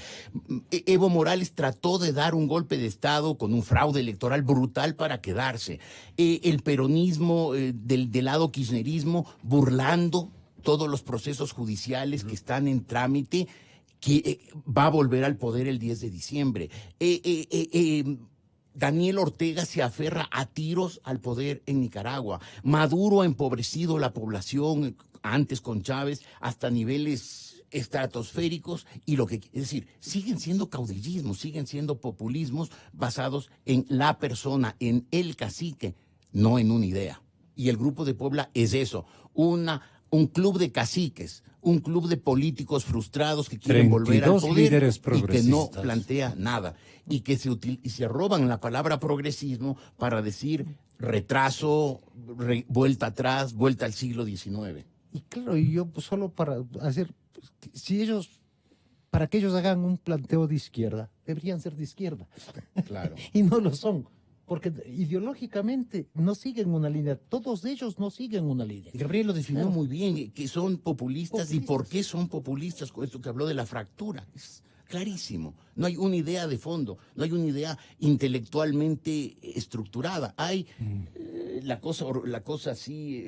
Evo Morales trató de dar un golpe de Estado con un fraude electoral brutal para quedarse. El peronismo del lado kirchnerismo burlando todos los procesos judiciales que están en trámite, que va a volver al poder el 10 de diciembre. Daniel Ortega se aferra a tiros al poder en Nicaragua. Maduro ha empobrecido la población, antes con Chávez, hasta niveles estratosféricos, y lo que es decir, siguen siendo caudillismos, siguen siendo populismos basados en la persona, en el cacique, no en una idea. Y el Grupo de Puebla es eso, un club de caciques, un club de políticos frustrados que quieren volver al poder y que no plantea nada, y que se roban la palabra progresismo para decir retraso, vuelta atrás, vuelta al siglo XIX. Y claro, y yo pues, solo para hacer, pues, para que ellos hagan un planteo de izquierda, deberían ser de izquierda. Claro. Y no lo son, porque ideológicamente no siguen una línea, todos ellos no siguen una línea. Gabriel lo definió muy bien, que son populistas y por qué son populistas, con esto que habló de la fractura. Es clarísimo. No hay una idea de fondo, no hay una idea intelectualmente estructurada. Hay la cosa así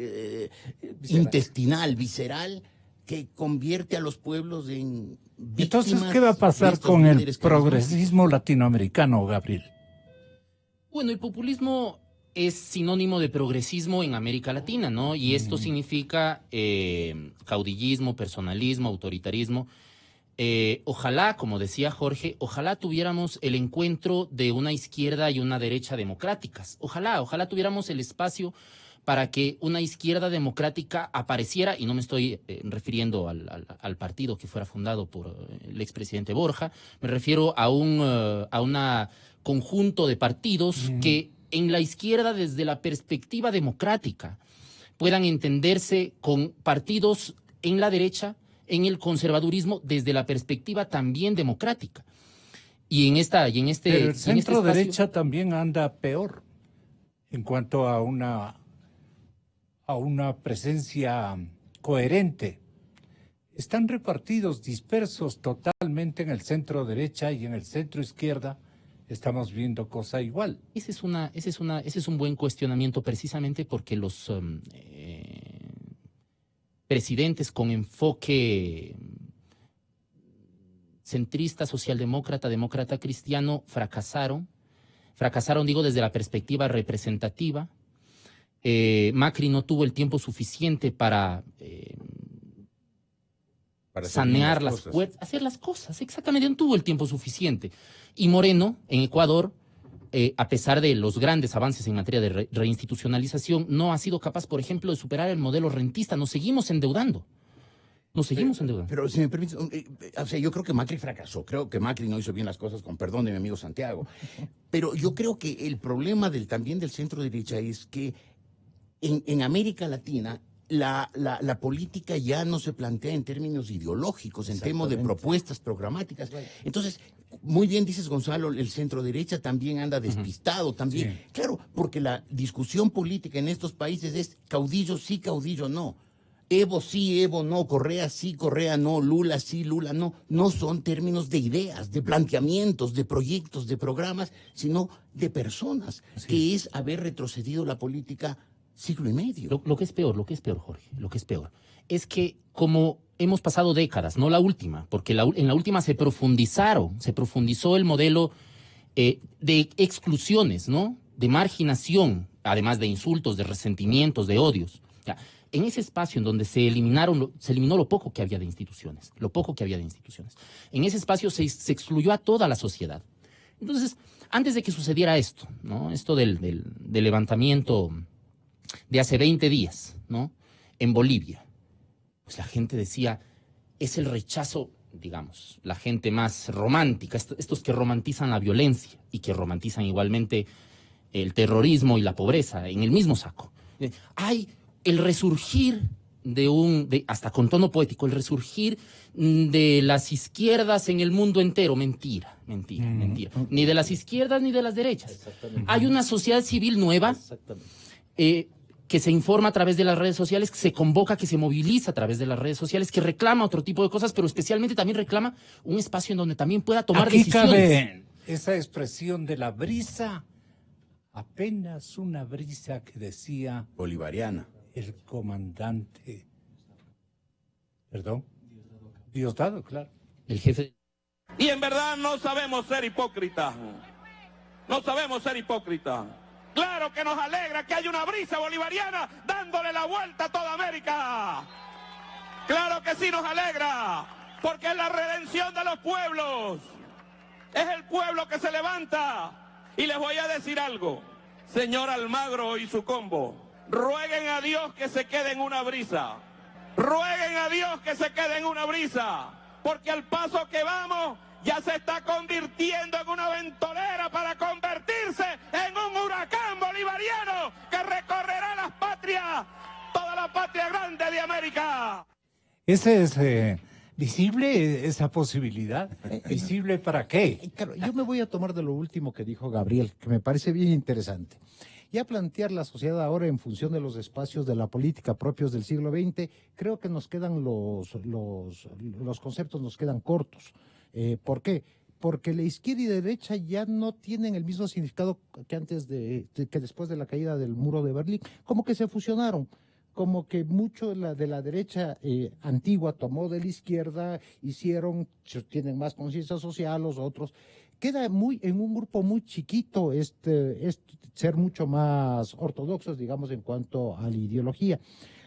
intestinal, visceral, que convierte a los pueblos en víctimas. Entonces, ¿qué va a pasar con el progresismo latinoamericano, Gabriel? Bueno, el populismo es sinónimo de progresismo en América Latina, ¿no? Y esto significa caudillismo, personalismo, autoritarismo. Ojalá, como decía Jorge, ojalá tuviéramos el encuentro de una izquierda y una derecha democráticas. Ojalá tuviéramos el espacio para que una izquierda democrática apareciera, y no me estoy refiriendo al partido que fuera fundado por el expresidente Borja, me refiero a una conjunto de partidos que en la izquierda, desde la perspectiva democrática, puedan entenderse con partidos en la derecha, en el conservadurismo, desde la perspectiva también democrática. Pero el centro derecha también anda peor en cuanto a una presencia coherente. Están repartidos, dispersos totalmente en el centro derecha y en el centro izquierda. Estamos viendo cosa igual. Ese es un buen cuestionamiento, precisamente porque los presidentes con enfoque centrista, socialdemócrata, demócrata cristiano fracasaron, digo, desde la perspectiva representativa. Macri no tuvo el tiempo suficiente para sanear las puertas, hacer las cosas, exactamente, no tuvo el tiempo suficiente. Y Moreno, en Ecuador, a pesar de los grandes avances en materia de reinstitucionalización, no ha sido capaz, por ejemplo, de superar el modelo rentista. Nos seguimos endeudando. Pero si me permite, yo creo que Macri fracasó, creo que Macri no hizo bien las cosas, con perdón de mi amigo Santiago. Pero yo creo que el problema también del centro derecha es que en América Latina la política ya no se plantea en términos ideológicos, en términos de propuestas programáticas. Entonces, muy bien dices, Gonzalo, el centro derecha también anda despistado, también. Sí. Claro, porque la discusión política en estos países es caudillo sí, caudillo no. Evo sí, Evo no, Correa sí, Correa no, Lula sí, Lula no. No son términos de ideas, de planteamientos, de proyectos, de programas, sino de personas, que es haber retrocedido la política siglo y medio. Lo que es peor, Jorge, lo que es peor, es que como hemos pasado décadas, no la última, porque en la última se profundizó el modelo de exclusiones, ¿no? De marginación, además de insultos, de resentimientos, de odios. Ya, en ese espacio en donde se eliminó lo poco que había de instituciones, En ese espacio se excluyó a toda la sociedad. Entonces, antes de que sucediera esto, ¿no? Esto del levantamiento de hace 20 días, ¿no? En Bolivia, pues la gente decía, es el rechazo, digamos, la gente más romántica, estos que romantizan la violencia y que romantizan igualmente el terrorismo y la pobreza en el mismo saco. Hay el resurgir hasta con tono poético, el resurgir de las izquierdas en el mundo entero. Mentira. Ni de las izquierdas ni de las derechas. Hay una sociedad civil nueva que se informa a través de las redes sociales, que se convoca, que se moviliza a través de las redes sociales, que reclama otro tipo de cosas, pero especialmente también reclama un espacio en donde también pueda tomar decisiones. Aquí cabe esa expresión de la brisa, apenas una brisa que decía bolivariana. El comandante, Diosdado, claro. El jefe. Y en verdad no sabemos ser hipócritas. Claro que nos alegra que haya una brisa bolivariana dándole la vuelta a toda América. Claro que sí nos alegra, porque es la redención de los pueblos. Es el pueblo que se levanta. Y les voy a decir algo, señor Almagro y su combo, rueguen a Dios que se quede en una brisa. Porque al paso que vamos ya se está convirtiendo en una ventolera para convertirse en un huracán bolivariano que recorrerá las patrias toda la patria grande de América. ¿Ese es visible, esa posibilidad? ¿Visible para qué? Claro, yo me voy a tomar de lo último que dijo Gabriel, que me parece bien interesante. Ya plantear la sociedad ahora en función de los espacios de la política propios del siglo XX, creo que nos quedan los conceptos nos quedan cortos. ¿Por qué? Porque la izquierda y derecha ya no tienen el mismo significado que que después de la caída del muro de Berlín, como que se fusionaron. Como que mucho de la derecha antigua tomó de la izquierda, tienen más conciencia social, los otros. Queda en un grupo muy chiquito ser mucho más ortodoxos, digamos, en cuanto a la ideología.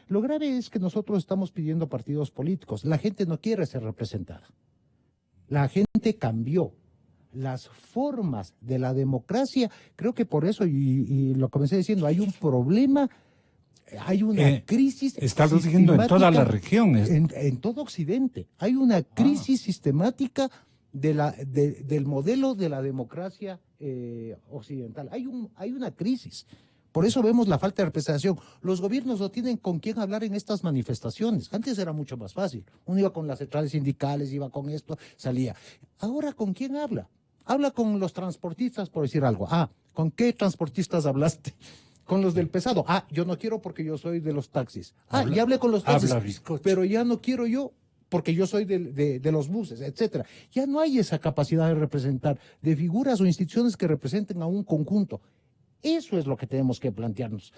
Lo grave es que nosotros estamos pidiendo partidos políticos. La gente no quiere ser representada. La gente cambió. Las formas de la democracia, creo que por eso, y lo comencé diciendo, hay un problema. Hay una crisis. Está surgiendo en toda la región. En todo Occidente. Hay una crisis sistemática del modelo de la democracia occidental. Hay una crisis. Por eso vemos la falta de representación. Los gobiernos no tienen con quién hablar en estas manifestaciones. Antes era mucho más fácil. Uno iba con las centrales sindicales, iba con esto, salía. Ahora, ¿con quién habla? Habla con los transportistas, por decir algo. ¿Con qué transportistas hablaste? Con los del pesado. Yo no quiero porque yo soy de los taxis. Ya hablé con los taxis, pero ya no quiero yo porque yo soy de los buses, etcétera. Ya no hay esa capacidad de representar, de figuras o instituciones que representen a un conjunto. Eso es lo que tenemos que plantearnos,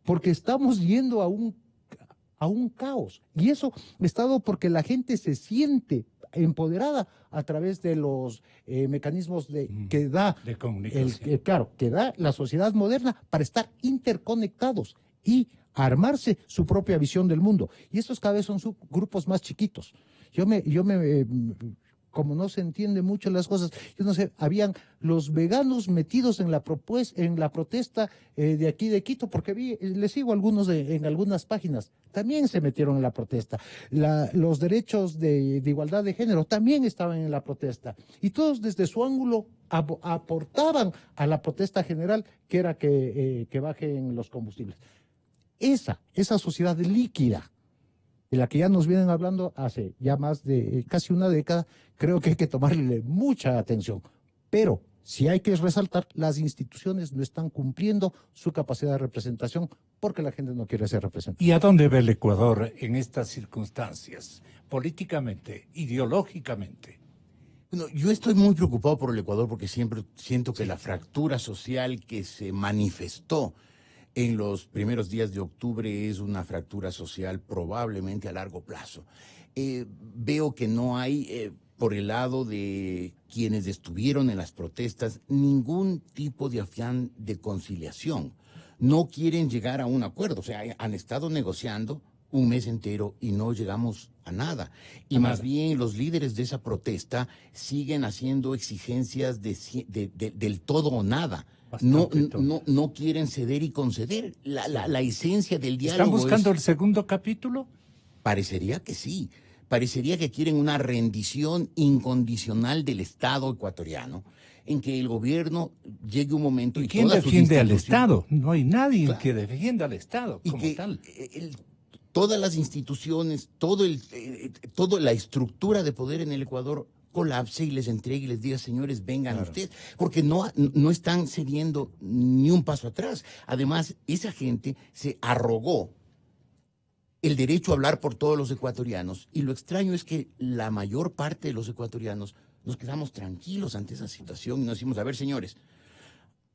porque estamos yendo a un caos. Y eso está dado porque la gente se siente empoderada a través de los mecanismos que da de comunicación. Que da la sociedad moderna para estar interconectados y armarse su propia visión del mundo. Y estos cada vez son grupos más chiquitos. Como no se entiende mucho las cosas, yo no sé, habían los veganos metidos en la protesta de aquí de Quito, porque les sigo algunos en algunas páginas, también se metieron en la protesta. Los derechos de igualdad de género también estaban en la protesta. Y todos desde su ángulo aportaban a la protesta general, que era que bajen los combustibles. Esa sociedad líquida, de la que ya nos vienen hablando hace ya más de casi una década, creo que hay que tomarle mucha atención. Pero si hay que resaltar, las instituciones no están cumpliendo su capacidad de representación porque la gente no quiere ser representada. ¿Y a dónde ve el Ecuador en estas circunstancias? Políticamente, ideológicamente. Bueno, yo estoy muy preocupado por el Ecuador porque siempre siento que la fractura social que se manifestó en los primeros días de octubre es una fractura social probablemente a largo plazo. Veo que no hay, por el lado de quienes estuvieron en las protestas, ningún tipo de afán de conciliación. No quieren llegar a un acuerdo, o sea, han estado negociando un mes entero y no llegamos a nada. Y más bien los líderes de esa protesta siguen haciendo exigencias del todo o nada. No quieren ceder y conceder. La esencia del diálogo. ¿Están buscando el segundo capítulo? Parecería que sí. Parecería que quieren una rendición incondicional del Estado ecuatoriano, en que el gobierno llegue un momento y ¿quién defiende al Estado? No hay nadie que defienda al Estado como tal. Todas las instituciones, toda la estructura de poder en el Ecuador colapse y les entregue y les diga, señores, vengan ustedes, porque no están cediendo ni un paso atrás. Además, esa gente se arrogó el derecho a hablar por todos los ecuatorianos, y lo extraño es que la mayor parte de los ecuatorianos nos quedamos tranquilos ante esa situación y nos decimos, a ver, señores,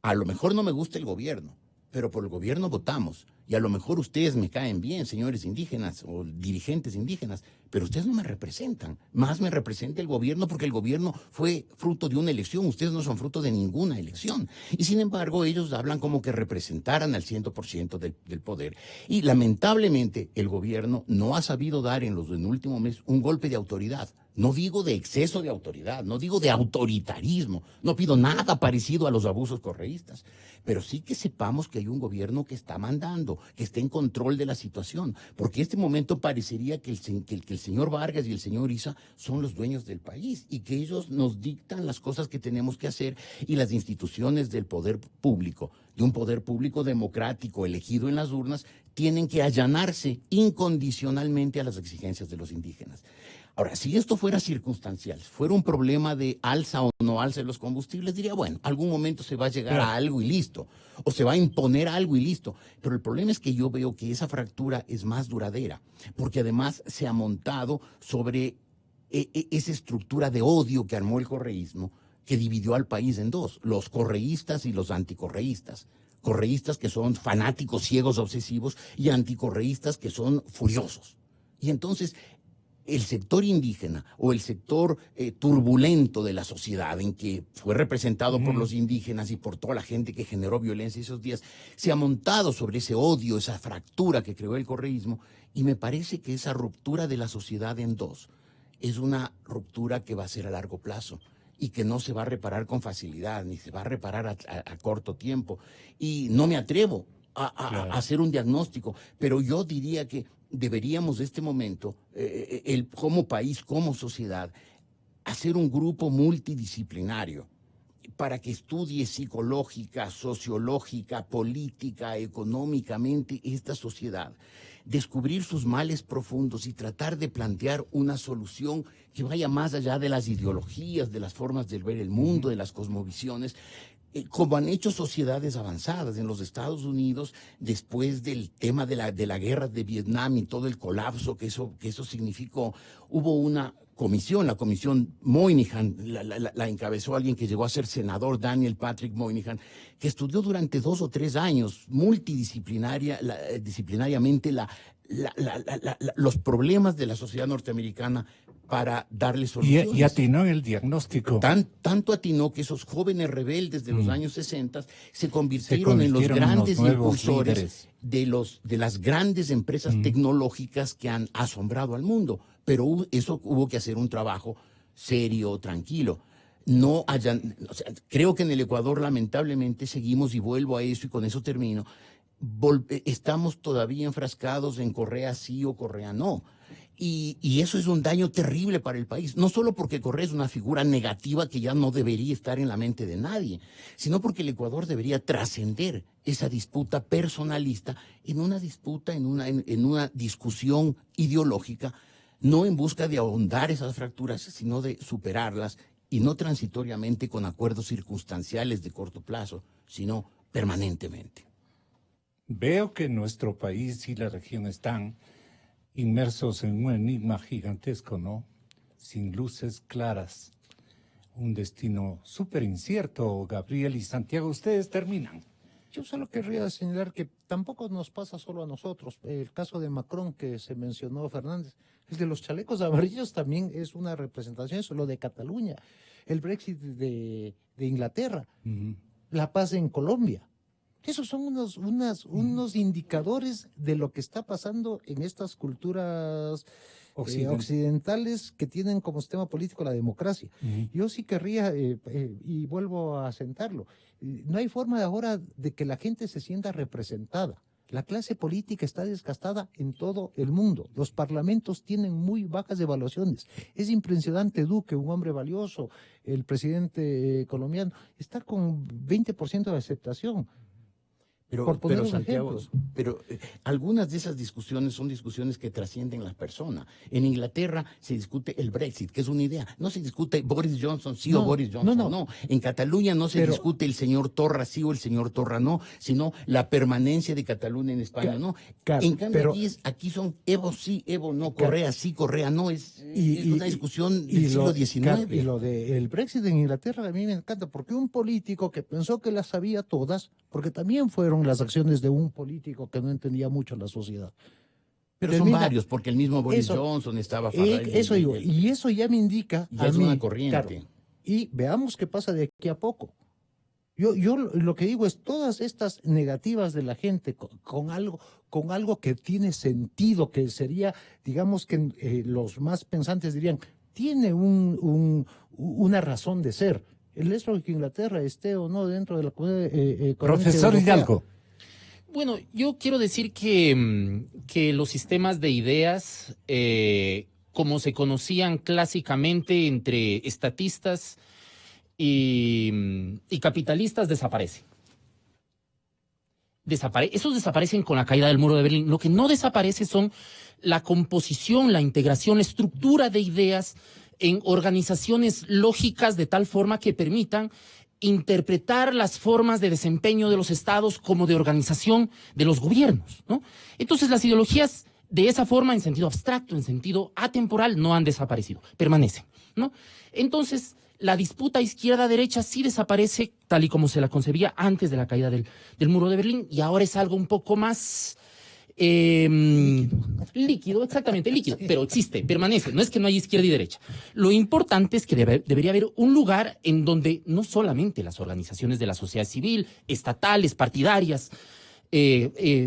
a lo mejor no me gusta el gobierno, pero por el gobierno votamos. Y a lo mejor ustedes me caen bien, señores indígenas o dirigentes indígenas, pero ustedes no me representan. Más me representa el gobierno porque el gobierno fue fruto de una elección. Ustedes no son fruto de ninguna elección. Y sin embargo, ellos hablan como que representaran al 100% del poder. Y lamentablemente, el gobierno no ha sabido dar en el último mes un golpe de autoridad. No digo de exceso de autoridad, no digo de autoritarismo, no pido nada parecido a los abusos correístas, pero sí que sepamos que hay un gobierno que está mandando, que está en control de la situación, porque en este momento parecería que el señor Vargas y el señor Issa son los dueños del país y que ellos nos dictan las cosas que tenemos que hacer, y las instituciones del poder público, de un poder público democrático elegido en las urnas, tienen que allanarse incondicionalmente a las exigencias de los indígenas. Ahora, si esto fuera circunstancial, fuera un problema de alza o no alza de los combustibles, diría, bueno, algún momento se va a llegar a algo y listo, o se va a imponer algo y listo. Pero el problema es que yo veo que esa fractura es más duradera, porque además se ha montado sobre esa estructura de odio que armó el correísmo, que dividió al país en dos, los correístas y los anticorreístas. Correístas que son fanáticos, ciegos, obsesivos, y anticorreístas que son furiosos. Y entonces el sector indígena o el sector turbulento de la sociedad, en que fue representado por los indígenas y por toda la gente que generó violencia esos días, se ha montado sobre ese odio, esa fractura que creó el correísmo, y me parece que esa ruptura de la sociedad en dos es una ruptura que va a ser a largo plazo y que no se va a reparar con facilidad, ni se va a reparar a corto tiempo. Y no me atrevo a hacer un diagnóstico, pero yo diría que deberíamos de este momento, como país, como sociedad, hacer un grupo multidisciplinario para que estudie psicológica, sociológica, política, económicamente esta sociedad, descubrir sus males profundos y tratar de plantear una solución que vaya más allá de las ideologías, de las formas de ver el mundo, de las cosmovisiones, como han hecho sociedades avanzadas en los Estados Unidos después del tema de la guerra de Vietnam y todo el colapso que eso significó. Hubo una comisión, la comisión Moynihan, la encabezó alguien que llegó a ser senador, Daniel Patrick Moynihan, que estudió durante 2 o 3 años disciplinariamente los problemas de la sociedad norteamericana para darle soluciones. Y atinó en el diagnóstico. Tanto atinó que esos jóvenes rebeldes de los años 60 se convirtieron en los grandes impulsores de las grandes empresas tecnológicas que han asombrado al mundo. Pero eso hubo que hacer un trabajo serio, tranquilo. Creo que en el Ecuador lamentablemente seguimos, y vuelvo a eso y con eso termino, estamos todavía enfrascados en Correa sí o Correa no. Y eso es un daño terrible para el país, no solo porque Correa es una figura negativa que ya no debería estar en la mente de nadie, sino porque el Ecuador debería trascender esa disputa personalista en una disputa, en una discusión ideológica, no en busca de ahondar esas fracturas, sino de superarlas, y no transitoriamente con acuerdos circunstanciales de corto plazo, sino permanentemente. Veo que nuestro país y la región están inmersos en un enigma gigantesco, ¿no? Sin luces claras. Un destino súper incierto. Gabriel y Santiago, ustedes terminan. Yo solo querría señalar que tampoco nos pasa solo a nosotros. El caso de Macron que se mencionó, Fernández, el de los chalecos amarillos también es una representación, eso, lo de Cataluña, el Brexit de Inglaterra, la paz en Colombia. Esos son unos indicadores de lo que está pasando en estas culturas occidentales que tienen como sistema político la democracia. Yo sí querría, y vuelvo a asentarlo, no hay forma ahora de que la gente se sienta representada. La clase política está desgastada en todo el mundo. Los parlamentos tienen muy bajas evaluaciones. Es impresionante. Duque, un hombre valioso, el presidente colombiano, está con 20% de aceptación. Pero Santiago, algunas de esas discusiones son discusiones que trascienden la persona. En Inglaterra se discute el Brexit, que es una idea. No se discute Boris Johnson sí o Boris Johnson no. En Cataluña no se discute el señor Torra sí o el señor Torra no, sino la permanencia de Cataluña en España no. En cambio aquí son Evo sí, Evo no, Correa sí, Correa no. Es una discusión del siglo XIX. Y lo del Brexit en Inglaterra a mí me encanta, porque un político que pensó que las sabía todas, porque también fueron las acciones de un político que no entendía mucho la sociedad. Pero son varios, porque el mismo Boris Johnson estaba a favor. Eso digo, y eso ya me indica ya es una corriente. Claro, y veamos qué pasa de aquí a poco. Yo lo que digo es todas estas negativas de la gente con algo que tiene sentido, que sería, digamos que los más pensantes dirían, tiene una razón de ser. El hecho de que Inglaterra esté o no dentro de la comunidad económica Profesor europea. Hidalgo. Bueno, yo quiero decir que los sistemas de ideas, como se conocían clásicamente entre estatistas y capitalistas, desaparecen. Esos desaparecen con la caída del muro de Berlín. Lo que no desaparece son la composición, la integración, la estructura de ideas en organizaciones lógicas de tal forma que permitan interpretar las formas de desempeño de los estados como de organización de los gobiernos, ¿no? Entonces las ideologías de esa forma, en sentido abstracto, en sentido atemporal, no han desaparecido, permanecen, ¿no? Entonces la disputa izquierda-derecha sí desaparece tal y como se la concebía antes de la caída del muro de Berlín, y ahora es algo un poco más líquido, exactamente, líquido, pero existe, permanece, no es que no haya izquierda y derecha. Lo importante es que debería haber un lugar en donde no solamente las organizaciones de la sociedad civil, estatales, partidarias,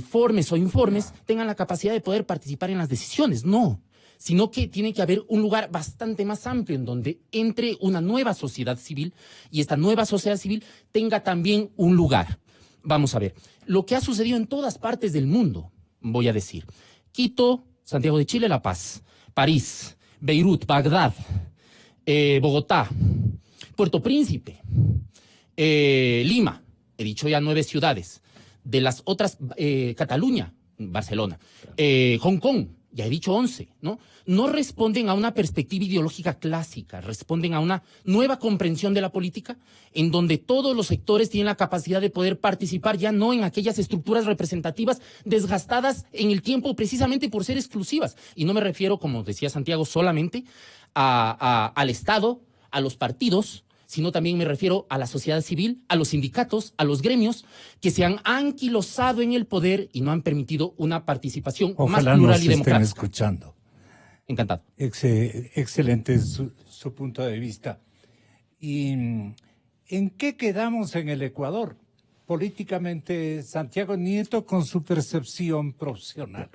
formes o informes, tengan la capacidad de poder participar en las decisiones, no, sino que tiene que haber un lugar bastante más amplio en donde entre una nueva sociedad civil y esta nueva sociedad civil tenga también un lugar. Vamos a ver, lo que ha sucedido en todas partes del mundo, voy a decir, Quito, Santiago de Chile, La Paz, París, Beirut, Bagdad, Bogotá, Puerto Príncipe, Lima, he dicho ya 9 ciudades, de las otras, Cataluña, Barcelona, Hong Kong, ya he dicho 11, ¿no? No responden a una perspectiva ideológica clásica, responden a una nueva comprensión de la política en donde todos los sectores tienen la capacidad de poder participar, ya no en aquellas estructuras representativas desgastadas en el tiempo precisamente por ser exclusivas. Y no me refiero, como decía Santiago, solamente al Estado, a los partidos, sino también me refiero a la sociedad civil, a los sindicatos, a los gremios, que se han anquilosado en el poder y no han permitido una participación más plural y democrática. Ojalá nos estén escuchando. Encantado. Excelente su punto de vista. ¿Y en qué quedamos en el Ecuador? Políticamente, Santiago Nieto, con su percepción profesional.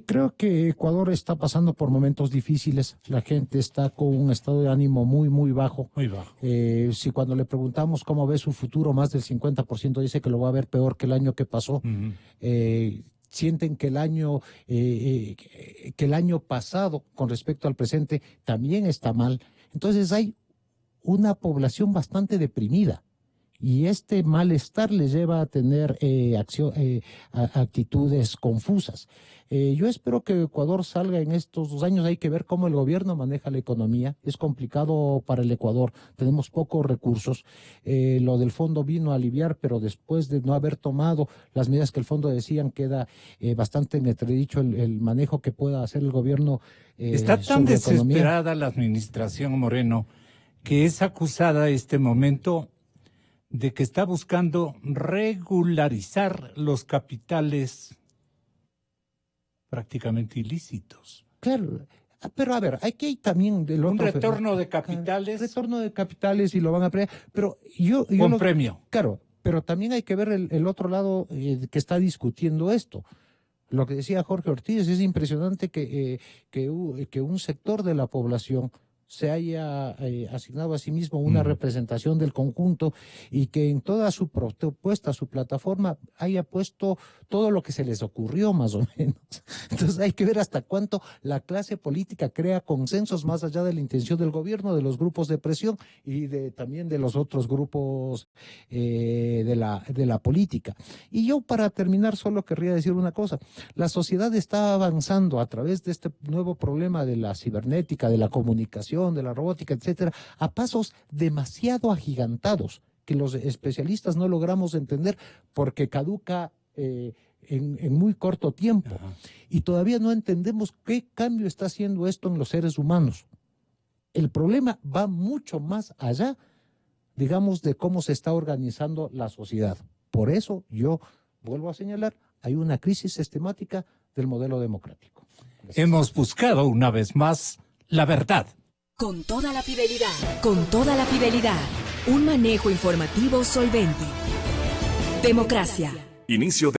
Creo que Ecuador está pasando por momentos difíciles. La gente está con un estado de ánimo muy, muy bajo. Muy bajo. Si cuando le preguntamos cómo ve su futuro, más del 50% dice que lo va a ver peor que el año que pasó. Sienten que el año pasado, con respecto al presente, también está mal. Entonces hay una población bastante deprimida. Y este malestar les lleva a tener actitudes confusas. Yo espero que Ecuador salga en estos 2 años. Hay que ver cómo el gobierno maneja la economía. Es complicado para el Ecuador. Tenemos pocos recursos. Lo del fondo vino a aliviar, pero después de no haber tomado las medidas que el fondo decían, queda bastante en entredicho el manejo que pueda hacer el gobierno. Está tan desesperada la administración Moreno que es acusada este momento de que está buscando regularizar los capitales prácticamente ilícitos. Claro, pero a ver, aquí hay también un retorno de capitales. Retorno de capitales y lo van a premiar, pero yo con premio. Claro, pero también hay que ver el otro lado que está discutiendo esto. Lo que decía Jorge Ortiz, es impresionante que un sector de la población se haya asignado a sí mismo una representación del conjunto y que en toda su propuesta, su plataforma, haya puesto todo lo que se les ocurrió más o menos. Entonces hay que ver hasta cuánto la clase política crea consensos más allá de la intención del gobierno, de los grupos de presión y también de los otros grupos de la política. Y yo, para terminar, solo querría decir una cosa. La sociedad está avanzando a través de este nuevo problema de la cibernética, de la comunicación, de la robótica, etcétera, a pasos demasiado agigantados que los especialistas no logramos entender porque caduca en muy corto tiempo. Ajá. Y todavía no entendemos qué cambio está haciendo esto en los seres humanos. El problema va mucho más allá, digamos, de cómo se está organizando la sociedad. Por eso yo vuelvo a señalar, hay una crisis sistemática del modelo democrático. Gracias. Hemos buscado una vez más la verdad. Con toda la fidelidad, un manejo informativo solvente. Democracia. Inicio